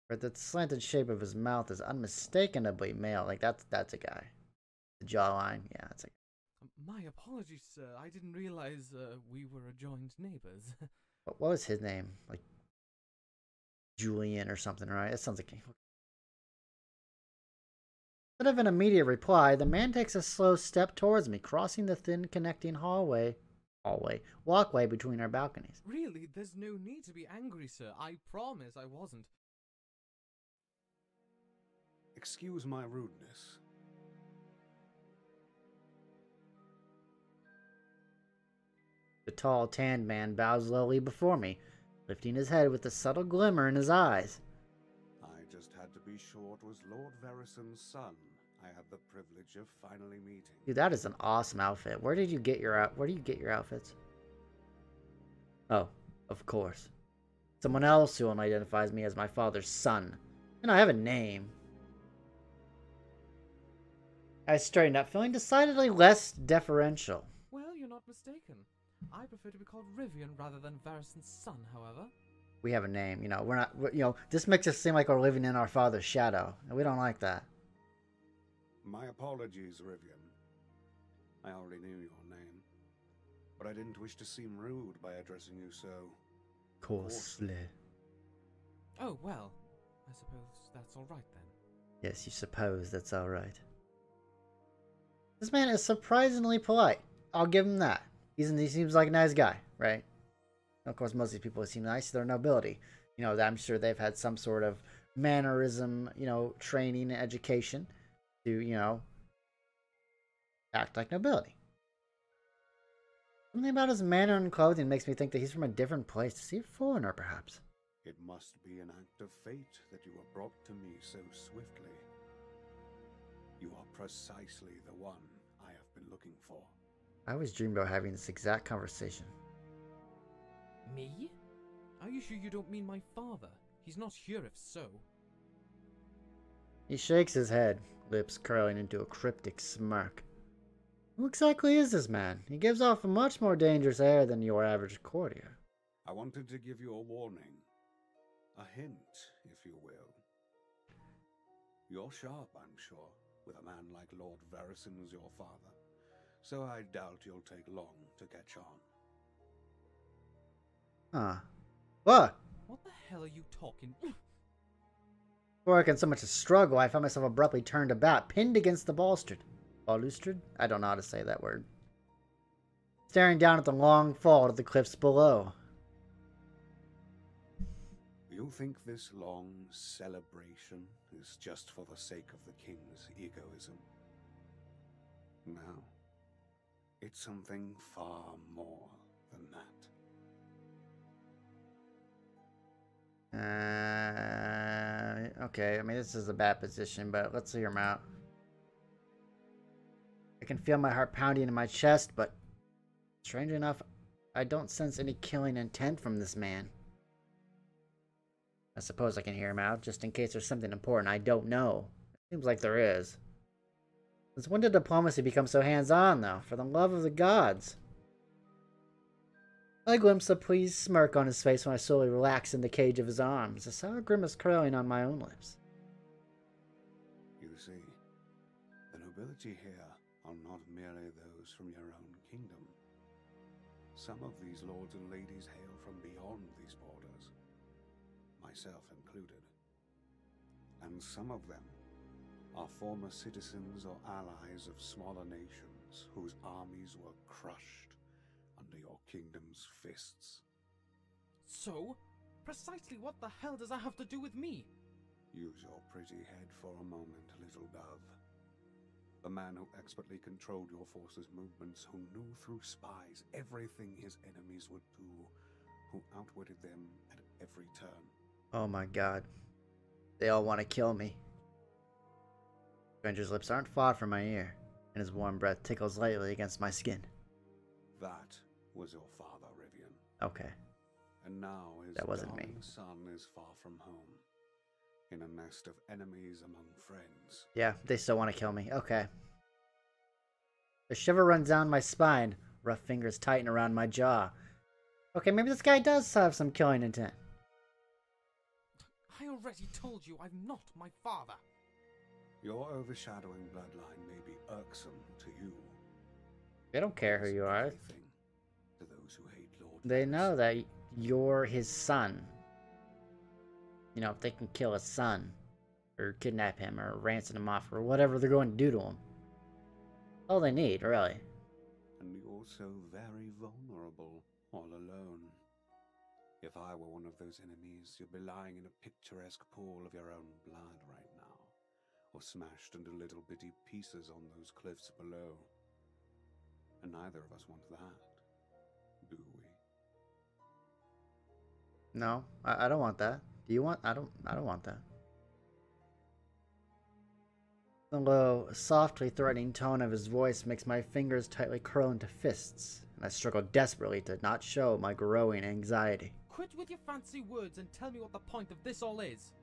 But the slanted shape of his mouth is unmistakably male. Like, that's a guy. The jawline, yeah, that's a guy. My apologies, sir. I didn't realize we were adjoined neighbors. What was his name? Like, Julian or something, right? That sounds like... Instead of an immediate reply, the man takes a slow step towards me, crossing the thin connecting walkway between our balconies. Really, there's no need to be angry, sir. I promise I wasn't. Excuse my rudeness. The tall, tanned man bows lowly before me, lifting his head with a subtle glimmer in his eyes. I just had to be sure it was Lord Varrison's son I had the privilege of finally meeting. Dude, that is an awesome outfit. Where do you get your outfits? Oh, of course. Someone else who only identifies me as my father's son. And I have a name. I straightened up, feeling decidedly less deferential. Well, you're not mistaken. I prefer to be called Rivian rather than Varrison's son, however. We have a name, you know. This makes us seem like we're living in our father's shadow, and we don't like that. My apologies, Rivian. I already knew your name, but I didn't wish to seem rude by addressing you so coarsely. Oh, well, I suppose that's all right then. Yes, you suppose that's all right. This man is surprisingly polite. I'll give him that. He seems like a nice guy, right? Of course, most of these people seem nice. They're nobility. You know, I'm sure they've had some sort of mannerism, training and education to, act like nobility. Something about his manner and clothing makes me think that he's from a different place. Is he a foreigner, perhaps? It must be an act of fate that you were brought to me so swiftly. You are precisely the one I have been looking for. I always dreamed about having this exact conversation. Me? Are you sure you don't mean my father? He's not here if so. He shakes his head, lips curling into a cryptic smirk. Who exactly is this man? He gives off a much more dangerous air than your average courtier. I wanted to give you a warning. A hint, if you will. You're sharp, I'm sure, with a man like Lord Varrison as your father. So I doubt you'll take long to catch on. Huh. What? What the hell are you talking? Before I can so much as struggle, I found myself abruptly turned about, pinned against the balustrade. Balustrade? I don't know how to say that word. Staring down at the long fall of the cliffs below. You think this long celebration is just for the sake of the king's egoism? No. It's something far more than that. Okay, I mean, this is a bad position, but let's hear him out. I can feel my heart pounding in my chest, but strange enough, I don't sense any killing intent from this man. I suppose I can hear him out, just in case there's something important I don't know. It seems like there is. Since when did diplomacy become so hands-on, though? For the love of the gods. I glimpse a pleased smirk on his face when I slowly relax in the cage of his arms, a sour grimace curling on my own lips. You see, the nobility here are not merely those from your own kingdom. Some of these lords and ladies hail from beyond these borders, myself included. And some of them are former citizens or allies of smaller nations whose armies were crushed under your kingdom's fists. So, precisely what the hell does that have to do with me? Use your pretty head for a moment, little dove. The man who expertly controlled your forces' movements, who knew through spies everything his enemies would do, who outwitted them at every turn. Oh my god. They all want to kill me. Stranger's lips aren't far from my ear, and his warm breath tickles lightly against my skin. That was your father, Rivian. Okay. And now his darling son is far from home, in a nest of enemies among friends. Yeah, they still want to kill me. Okay. A shiver runs down my spine. Rough fingers tighten around my jaw. Okay, maybe this guy does have some killing intent. I already told you I'm not my father. Your overshadowing bloodline may be irksome to you. They don't care who you are. To those who hate Lord They know that you're his son. You know, if they can kill his son, or kidnap him, or ransom him off, or whatever they're going to do to him. All they need, really. And you're so very vulnerable, all alone. If I were one of those enemies, you'd be lying in a picturesque pool of your own blood right now, or smashed into little bitty pieces on those cliffs below. And neither of us want that, do we? No, I don't want that. Do you want? I don't want that. The low, softly threatening tone of his voice makes my fingers tightly curl into fists, and I struggle desperately to not show my growing anxiety. Quit with your fancy words and tell me what the point of this all is.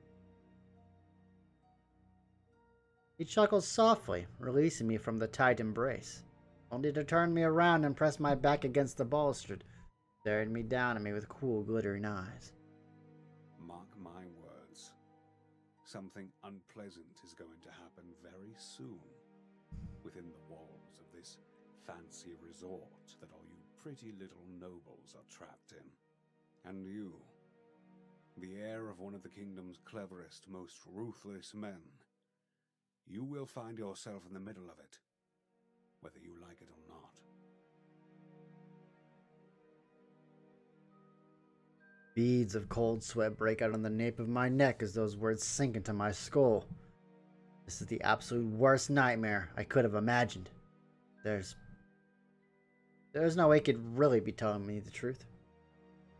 He chuckles softly, releasing me from the tight embrace, only to turn me around and press my back against the balustrade, staring me down at me with cool, glittering eyes. Mark my words. Something unpleasant is going to happen very soon, within the walls of this fancy resort that all you pretty little nobles are trapped in. And you, the heir of one of the kingdom's cleverest, most ruthless men, you will find yourself in the middle of it, whether you like it or not. Beads of cold sweat break out on the nape of my neck as those words sink into my skull. This is the absolute worst nightmare I could have imagined. There's no way he could really be telling me the truth.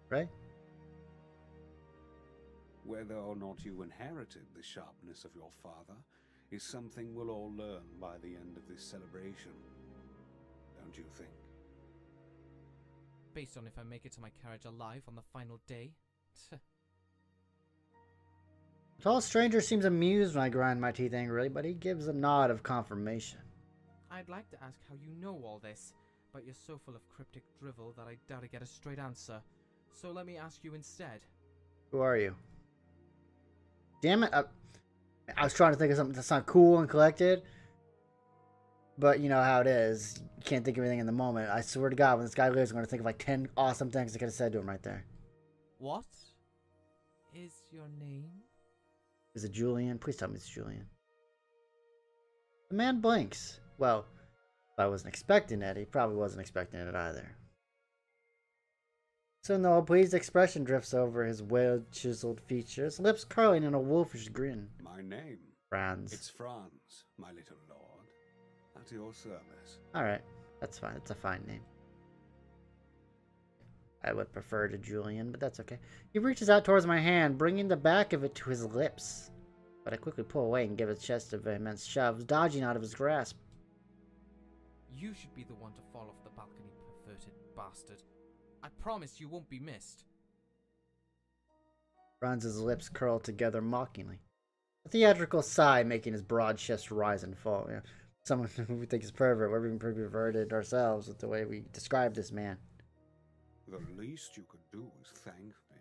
Right? Whether or not you inherited the sharpness of your father is something we'll all learn by the end of this celebration. Don't you think? Based on if I make it to my carriage alive on the final day? The tall stranger seems amused when I grind my teeth angrily, but he gives a nod of confirmation. I'd like to ask how you know all this, but you're so full of cryptic drivel that I doubt I get a straight answer. So let me ask you instead. Who are you? Damn it. I was trying to think of something that's not cool and collected. But you know how it is. You can't think of anything in the moment. I swear to God, when this guy lives, I'm going to think of like 10 awesome things I could have said to him right there. What is your name? Is it Julian? Please tell me it's Julian. The man blinks. Well, if I wasn't expecting it, he probably wasn't expecting it either. Soon the pleased expression drifts over his well-chiseled features, lips curling in a wolfish grin. My name? Franz. It's Franz, my little lord. At your service. Alright, that's fine. It's a fine name. I would prefer to Julian, but that's okay. He reaches out towards my hand, bringing the back of it to his lips. But I quickly pull away and give his chest a vehement shove, dodging out of his grasp. You should be the one to fall off the balcony, perverted bastard. I promise you won't be missed. Franz's lips curl together mockingly, a theatrical sigh making his broad chest rise and fall. Yeah. Someone who we think is pervert, we're even perverted ourselves with the way we describe this man. The least you could do is thank me.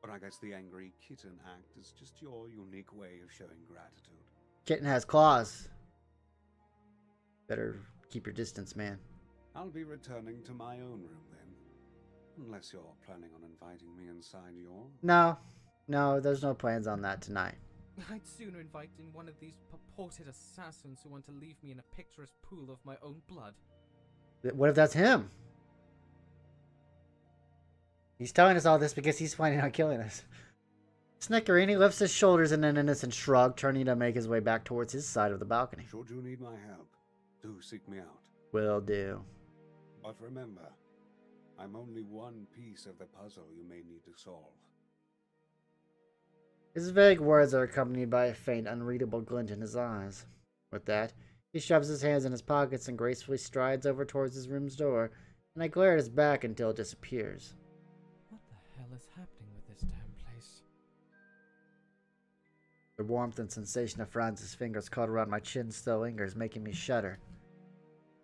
But I guess the angry kitten act is just your unique way of showing gratitude. Kitten has claws. Better keep your distance, man. I'll be returning to my own room then. Unless you're planning on inviting me inside yours. No, there's no plans on that tonight. I'd sooner invite in one of these purported assassins who want to leave me in a picturesque pool of my own blood. What if that's him? He's telling us all this because he's planning on killing us. Snickerini lifts his shoulders in an innocent shrug, turning to make his way back towards his side of the balcony. Should you need my help, do seek me out. Will do. But remember, I'm only one piece of the puzzle you may need to solve. His vague words are accompanied by a faint, unreadable glint in his eyes. With that, he shoves his hands in his pockets and gracefully strides over towards his room's door, and I glare at his back until it disappears. What the hell is happening with this damn place? The warmth and sensation of Franz's fingers caught around my chin still lingers, making me shudder.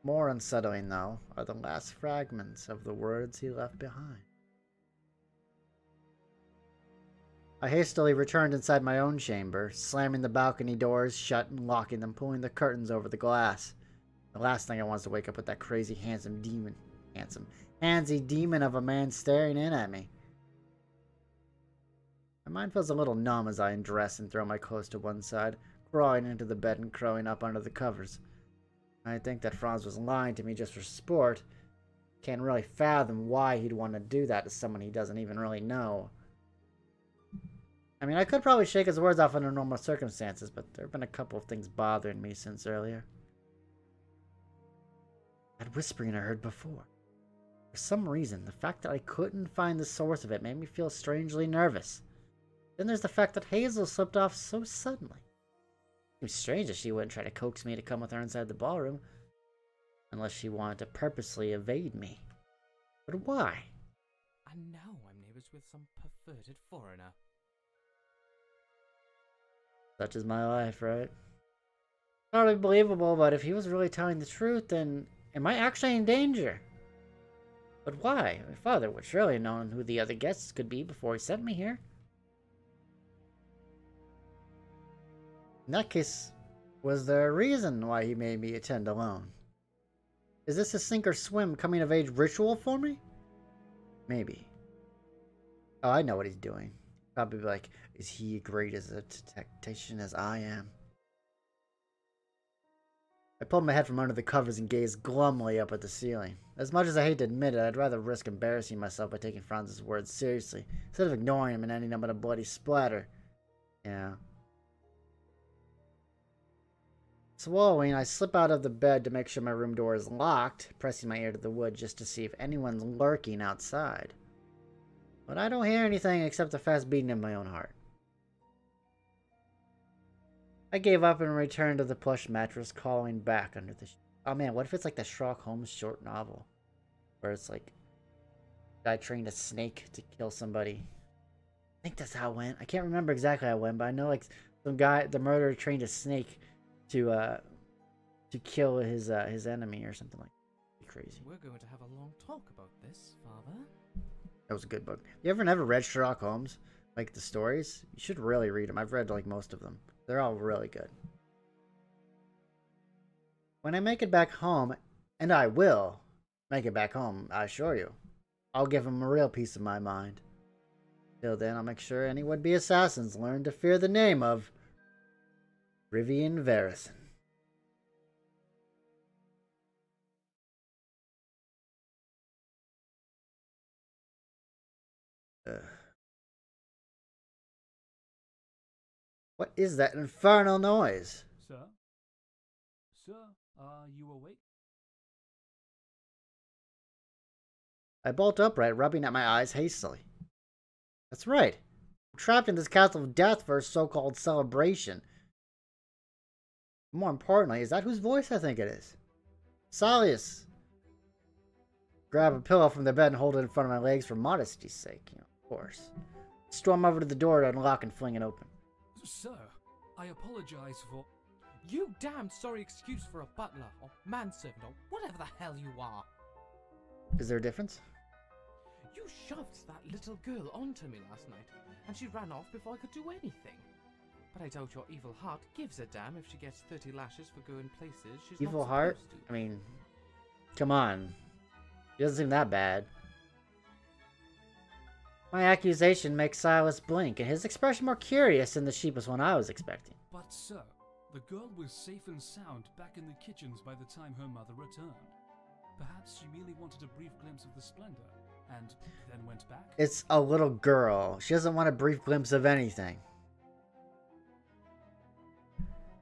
More unsettling, though, are the last fragments of the words he left behind. I hastily returned inside my own chamber, slamming the balcony doors shut and locking them, pulling the curtains over the glass. The last thing I want is to wake up with that crazy handsy demon of a man staring in at me. My mind feels a little numb as I undress and throw my clothes to one side, crawling into the bed and curling up under the covers. I think that Franz was lying to me just for sport. Can't really fathom why he'd want to do that to someone he doesn't even really know. I mean, I could probably shake his words off under normal circumstances, but there have been a couple of things bothering me since earlier. That whispering I heard before. For some reason, the fact that I couldn't find the source of it made me feel strangely nervous. Then there's the fact that Hazel slipped off so suddenly. It seems strange that she wouldn't try to coax me to come with her inside the ballroom, unless she wanted to purposely evade me. But why? And now I'm neighbors with some perverted foreigner. Such is my life, right? Hardly believable, but if he was really telling the truth, then am I actually in danger? But why? My father would surely have known who the other guests could be before he sent me here. In that case, was there a reason why he made me attend alone? Is this a sink or swim coming of age ritual for me? Maybe. Oh, I know what he's doing. Probably like, is he great as a tactician as I am? I pulled my head from under the covers and gazed glumly up at the ceiling. As much as I hate to admit it, I'd rather risk embarrassing myself by taking Franz's words seriously, instead of ignoring him and ending up in a bloody splatter. Yeah. Swallowing, I slip out of the bed to make sure my room door is locked, pressing my ear to the wood just to see if anyone's lurking outside. But I don't hear anything except the fast beating of my own heart. I gave up and returned to the plush mattress, calling back under the... Oh man, what if it's like the Sherlock Holmes short novel? Where it's like... a guy trained a snake to kill somebody. I think that's how it went. I can't remember exactly how it went, but I know like some guy, the murderer trained a snake to kill his enemy or something like that. Crazy. We're going to have a long talk about this, Father. That was a good book. You ever never read Sherlock Holmes? Like the stories? You should really read them. I've read like most of them. They're all really good. When I make it back home, and I will make it back home, I assure you, I'll give him a real piece of my mind. Till then, I'll make sure any would-be assassins learn to fear the name of Rivian Varrison. What is that infernal noise? Sir? Sir, are you awake? I bolt upright, rubbing at my eyes hastily. That's right. I'm trapped in this castle of death for a so-called celebration. More importantly, is that whose voice I think it is? Salius. Grab a pillow from the bed and hold it in front of my legs for modesty's sake, of course. Storm over to the door to unlock and fling it open. Sir, I apologize for... You damned sorry excuse for a butler, or manservant, or whatever the hell you are. Is there a difference? You shoved that little girl onto me last night, and she ran off before I could do anything. But I doubt your evil heart gives a damn if she gets 30 lashes for going places she's Evil not heart? supposed I to. mean, come on. She doesn't seem that bad. My accusation makes Silas blink, and his expression more curious than the sheepish one I was expecting. But, sir, the girl was safe and sound back in the kitchens by the time her mother returned. Perhaps she merely wanted a brief glimpse of the splendor, and then went back? It's a little girl. She doesn't want a brief glimpse of anything.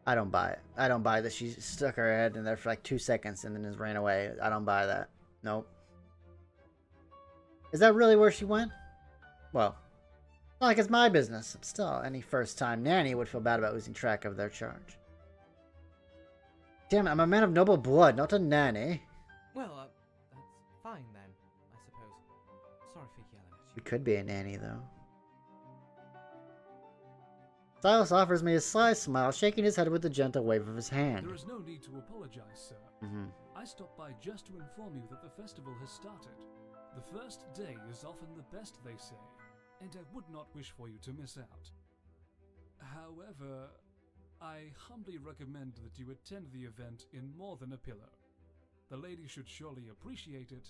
I don't buy it. I don't buy that she stuck her head in there for like 2 seconds and then just ran away. I don't buy that. Nope. Is that really where she went? Well, not like it's my business. Still, any first-time nanny would feel bad about losing track of their charge. Damn it, I'm a man of noble blood, not a nanny. Well, that's fine then, I suppose. Sorry for yelling at you. You could be a nanny, though. Silas offers me a sly smile, shaking his head with a gentle wave of his hand. There is no need to apologize, sir. I stopped by just to inform you that the festival has started. The first day is often the best, they say, and I would not wish for you to miss out. However, I humbly recommend that you attend the event in more than a pillow. The lady should surely appreciate it,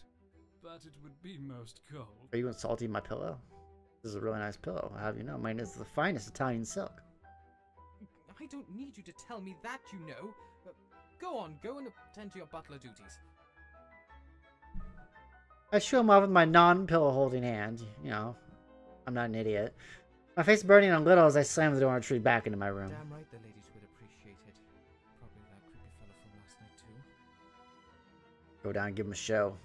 but it would be most cold. Are you insulting my pillow? This is a really nice pillow. I'll have you know, mine is the finest Italian silk. I don't need you to tell me that, you know. Go on, go and attend to your butler duties. I shoo him off with my non-pillow holding hand. You know, I'm not an idiot. My face burning a little as I slam the door and retreat back into my room. Damn right the ladies would appreciate it. Probably that creepy fellow from last night too. Go down and give him a show.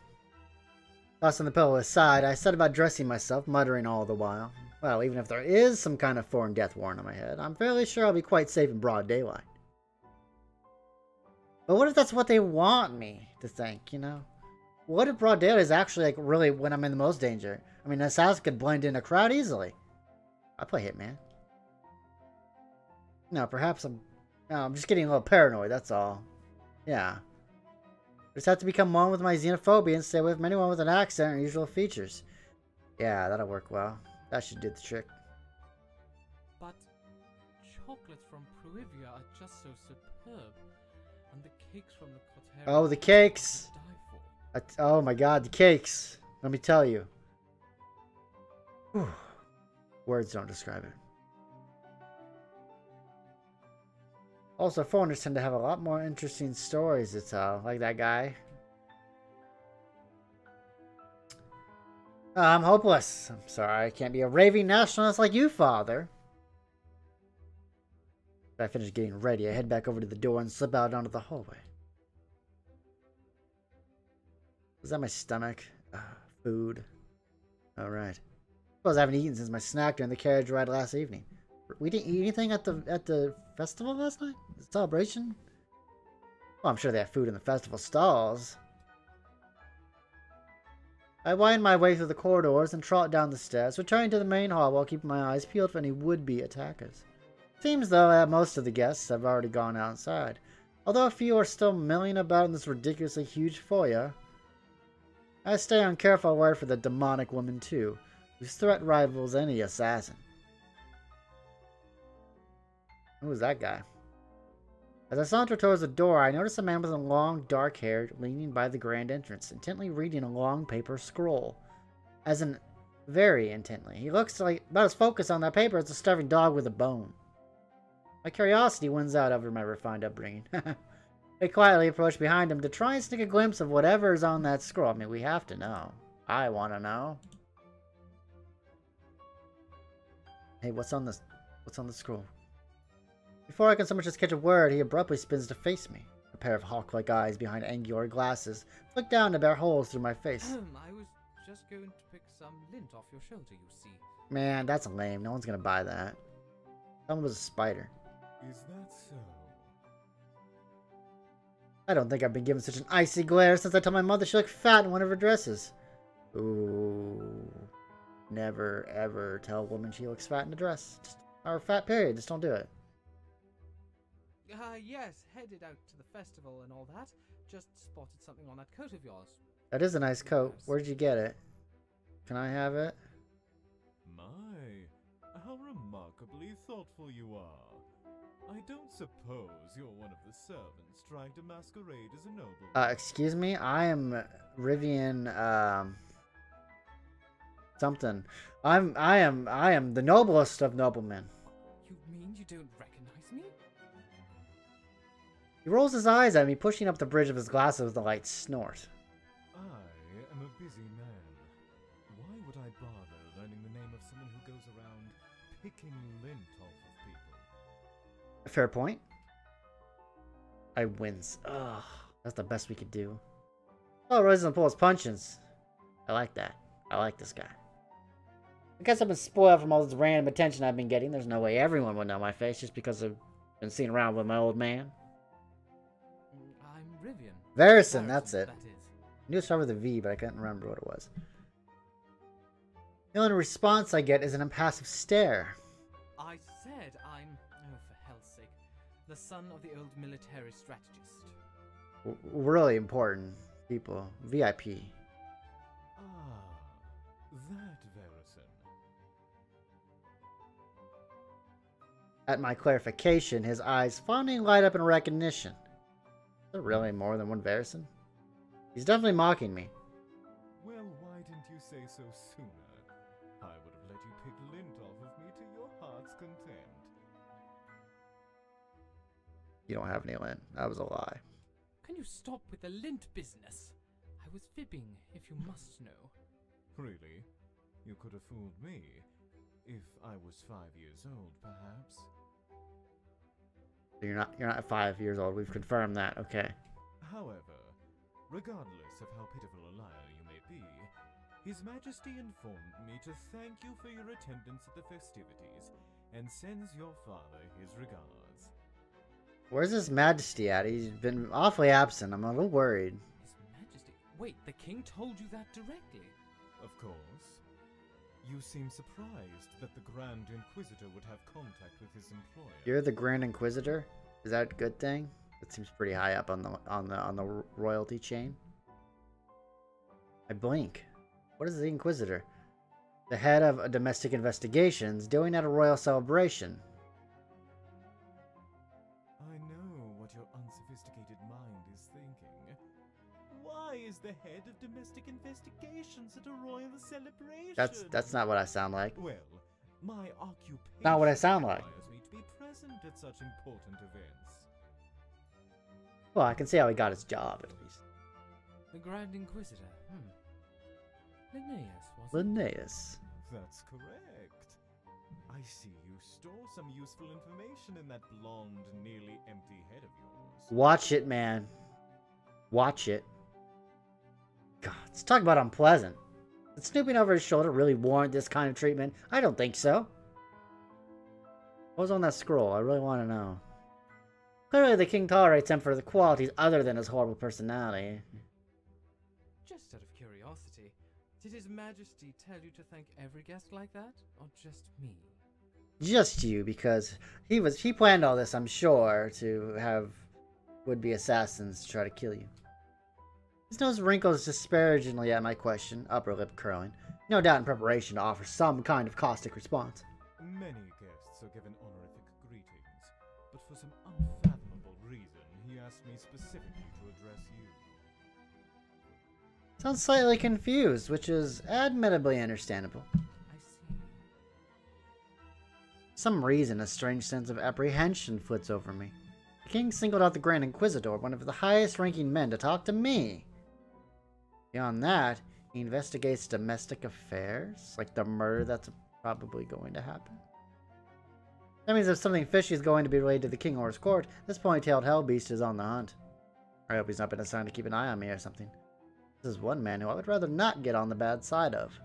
Tossing the pillow aside, I set about dressing myself, muttering all the while. Well, even if there is some kind of foreign death warrant on my head, I'm fairly sure I'll be quite safe in broad daylight. But what if that's what they want me to think, you know? What if broad daylight is actually, like, really when I'm in the most danger? I mean, an assassin could blend in a crowd easily. I play Hitman. No, perhaps I'm just getting a little paranoid, that's all. Yeah. Just have to become one with my xenophobia and stay away from anyone with an accent or unusual features. Yeah, that'll work well. That should do the trick. But chocolates from Privia are just so superb. And the cakes from the Cotera... Oh, the cakes! Oh my god, the cakes! Let me tell you. Whew. Words don't describe it. Also, foreigners tend to have a lot more interesting stories to tell, like that guy. I'm hopeless. I'm sorry, I can't be a raving nationalist like you, father. I finish getting ready, I head back over to the door and slip out onto the hallway. Was that my stomach? Food. Alright. Suppose I haven't eaten since my snack during the carriage ride last evening. We didn't eat anything at the festival last night? The celebration? Well, I'm sure they have food in the festival stalls. I wind my way through the corridors and trot down the stairs, returning to the main hall while keeping my eyes peeled for any would-be attackers. Seems, though, that most of the guests have already gone outside, although a few are still milling about in this ridiculously huge foyer. I stay on careful alert for the demonic woman, too, whose threat rivals any assassin. Who is that guy? As I saunter towards the door, I notice a man with a long, dark hair leaning by the grand entrance, intently reading a long paper scroll. As in, very intently. He looks like about as focused on that paper as a starving dog with a bone. My curiosity wins out over my refined upbringing. I quietly approach behind him to try and sneak a glimpse of whatever is on that scroll. I mean, we have to know. I want to know. Hey, what's on the scroll? Before I can so much as catch a word, he abruptly spins to face me. A pair of hawk-like eyes behind angular glasses flick down to bear holes through my face. I was just going to pick some lint off your shoulder, you see. Man, that's lame. No one's gonna buy that. Someone was a spider. Is that so? I don't think I've been given such an icy glare since I told my mother she looked fat in one of her dresses. Ooh. Never, ever tell a woman she looks fat in a dress. Or fat, period. Just don't do it. Yes, headed out to the festival and all that. Just spotted something on that coat of yours. That is a nice coat. Where did you get it? Can I have it? My, how remarkably thoughtful you are. I don't suppose you're one of the servants trying to masquerade as a nobleman. Excuse me? I am Rivian, something. I am the noblest of noblemen. You mean you don't recognize me? He rolls his eyes at me, pushing up the bridge of his glasses with a light snort. I am a busy man. Why would I bother learning the name of someone who goes around picking lint off of people? Fair point. I wince. Ugh, that's the best we could do. Oh, Roy doesn't pull his punches. I like that. I like this guy. I guess I've been spoiled from all this random attention I've been getting. There's no way everyone would know my face just because I've been seen around with my old man. I'm Rivian. Varrison, that's it. That is. I knew it started with a V, but I couldn't remember what it was. The only response I get is an impassive stare. I said I'm, oh for hell's sake, the son of the old military strategist. Really important people. VIP. Ah, that Varrison. At my clarification, his eyes finally light up in recognition. Is there really more than one Varrison? He's definitely mocking me. Well, why didn't you say so sooner? I would have let you pick lint off of me to your heart's content. You don't have any lint. That was a lie. Can you stop with the lint business? I was fibbing, if you must know. Really? You could have fooled me. If I was 5 years old, perhaps. You're not 5 years old. We've confirmed that. Okay. However, regardless of how pitiful a liar you may be, His Majesty informed me to thank you for your attendance at the festivities and sends your father his regards. Where's His Majesty at? He's been awfully absent. I'm a little worried. His Majesty? Wait, the king told you that directly? Of course. You seem surprised that the Grand Inquisitor would have contact with his employer. You're the Grand Inquisitor? Is that a good thing? That seems pretty high up on the royalty chain. I blink. What is the Inquisitor? The head of domestic investigations doing at a royal celebration. I know what your unsophisticated mind is thinking. Why is the head of domestic investigations at a royal celebration? That's not what I sound like. Well, my occupation Not what I sound like. requires me to be present at such important events. Well, I can see how he got his job, at least. The Grand Inquisitor, Linnaeus, wasn't it? Linnaeus. That's correct. I see you store some useful information in that blonde, nearly empty head of yours. Watch it, man. Watch it. God, let's talk about unpleasant. Did snooping over his shoulder really warrant this kind of treatment? I don't think so. What was on that scroll? I really want to know. Clearly the king tolerates him for the qualities other than his horrible personality. Just out of curiosity, did His Majesty tell you to thank every guest like that, or just me? Just you, because he planned all this, I'm sure, to have would-be assassins try to kill you. His nose wrinkles disparagingly at my question, upper lip curling, no doubt in preparation to offer some kind of caustic response. Many guests are given honorific greetings, but for some unfathomable reason, he asked me specifically to address you. Sounds slightly confused, which is admittably understandable. I see. For some reason, a strange sense of apprehension flits over me. The king singled out the Grand Inquisitor, one of the highest-ranking men, to talk to me. Beyond that, he investigates domestic affairs, like the murder that's probably going to happen. That means if something fishy is going to be related to the king or his court, this ponytailed hellbeast is on the hunt. I hope he's not been assigned to keep an eye on me or something. This is one man who I would rather not get on the bad side of.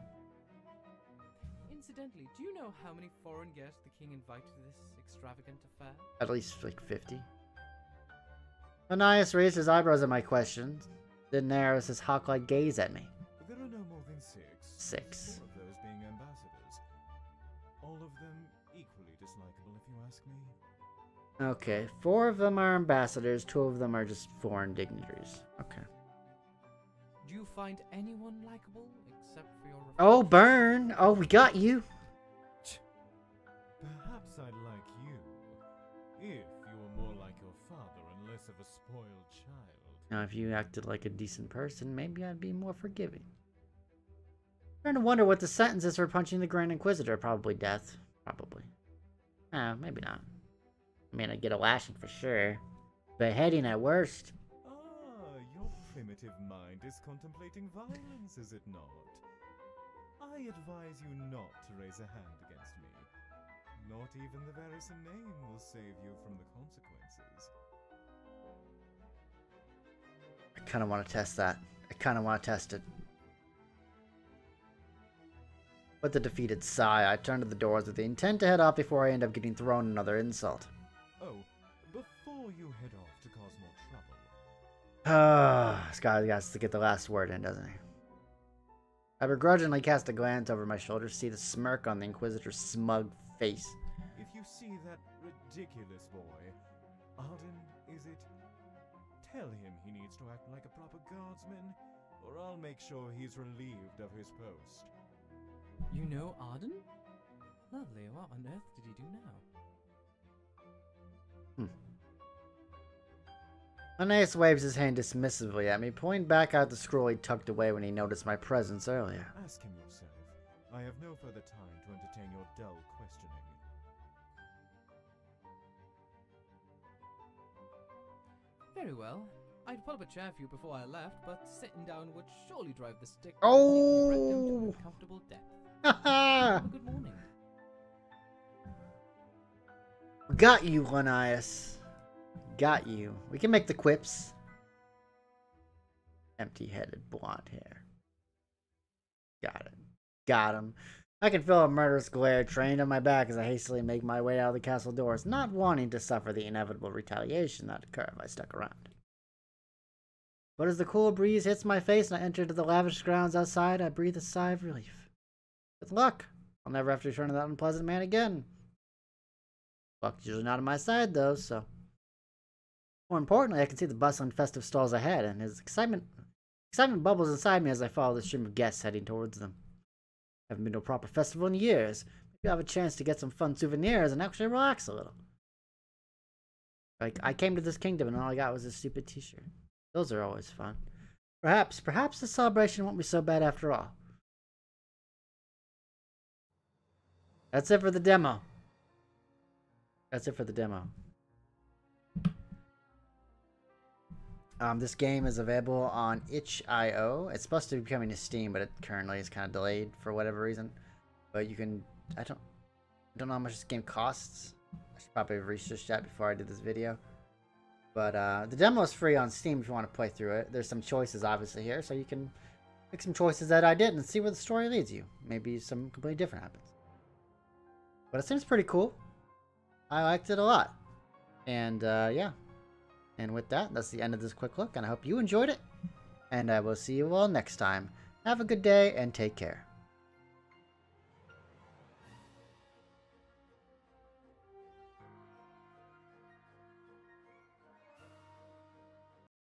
Incidentally, do you know how many foreign guests the king invited to this extravagant affair? At least like 50. Onias raised his eyebrows at my question, then narrows his hawk-like gaze at me. There are no more than 6. 6. 4 of those being ambassadors. All of them equally dislikable, if you ask me. Okay, 4 of them are ambassadors, 2 of them are just foreign dignitaries. Okay. Do you find anyone likable except for your Oh, reflection? burn! Oh, we got you! Perhaps I'd like you if you were more like your father and less of a spoiled child. Now, if you acted like a decent person, maybe I'd be more forgiving. Trying to wonder what the sentence is for punching the Grand Inquisitor. Probably death. Probably. Maybe not. I mean, I'd get a lashing for sure. Beheading at worst. Ah, your primitive mind is contemplating violence, is it not? I advise you not to raise a hand against me. Not even the Varrison name will save you from the consequences. I kind of want to test that. I kind of want to test it. With a defeated sigh, I turned to the doors with the intent to head off before I end up getting thrown another insult. Oh, before you head off to cause more trouble. This guy has to get the last word in, doesn't he? I begrudgingly cast a glance over my shoulder to see the smirk on the Inquisitor's smug face. If you see that ridiculous boy, Arden, is it? Tell him he needs to act like a proper guardsman, or I'll make sure he's relieved of his post. You know Arden? Lovely. What on earth did he do now? Linnaeus waves his hand dismissively at me, pulling back out the scroll he tucked away when he noticed my presence earlier. Ask him yourself. I have no further time to entertain your dull questioning. Very well. I'd pull up a chair for you before I left, but sitting down would surely drive the stick Oh! right into an uncomfortable depth. Haha! Have a good morning. Got you, Linnaeus. Got you. We can make the quips. Empty-headed blonde hair. Got it. Got him. I can feel a murderous glare trained on my back as I hastily make my way out of the castle doors, not wanting to suffer the inevitable retaliation that'd occur if I stuck around. But as the cool breeze hits my face and I enter into the lavish grounds outside, I breathe a sigh of relief. With luck, I'll never have to return to that unpleasant man again. Luck's usually not on my side, though, so... More importantly, I can see the bustling festive stalls ahead, and his excitement bubbles inside me as I follow the stream of guests heading towards them. Haven't been to a proper festival in years. Maybe I'll have a chance to get some fun souvenirs and actually relax a little. Like, I came to this kingdom and all I got was this stupid t-shirt. Those are always fun. Perhaps the celebration won't be so bad after all. That's it for the demo. That's it for the demo. This game is available on itch.io. It's supposed to be coming to Steam, but it currently is kind of delayed for whatever reason. But you can... I don't know how much this game costs. I should probably have researched that before I did this video. But the demo is free on Steam if you want to play through it. There's some choices obviously here, so you can make some choices that I did and see where the story leads you. Maybe some completely different happens. But it seems pretty cool. I liked it a lot. And yeah. And with that, that's the end of this quick look, and I hope you enjoyed it. And I will see you all next time. Have a good day and take care.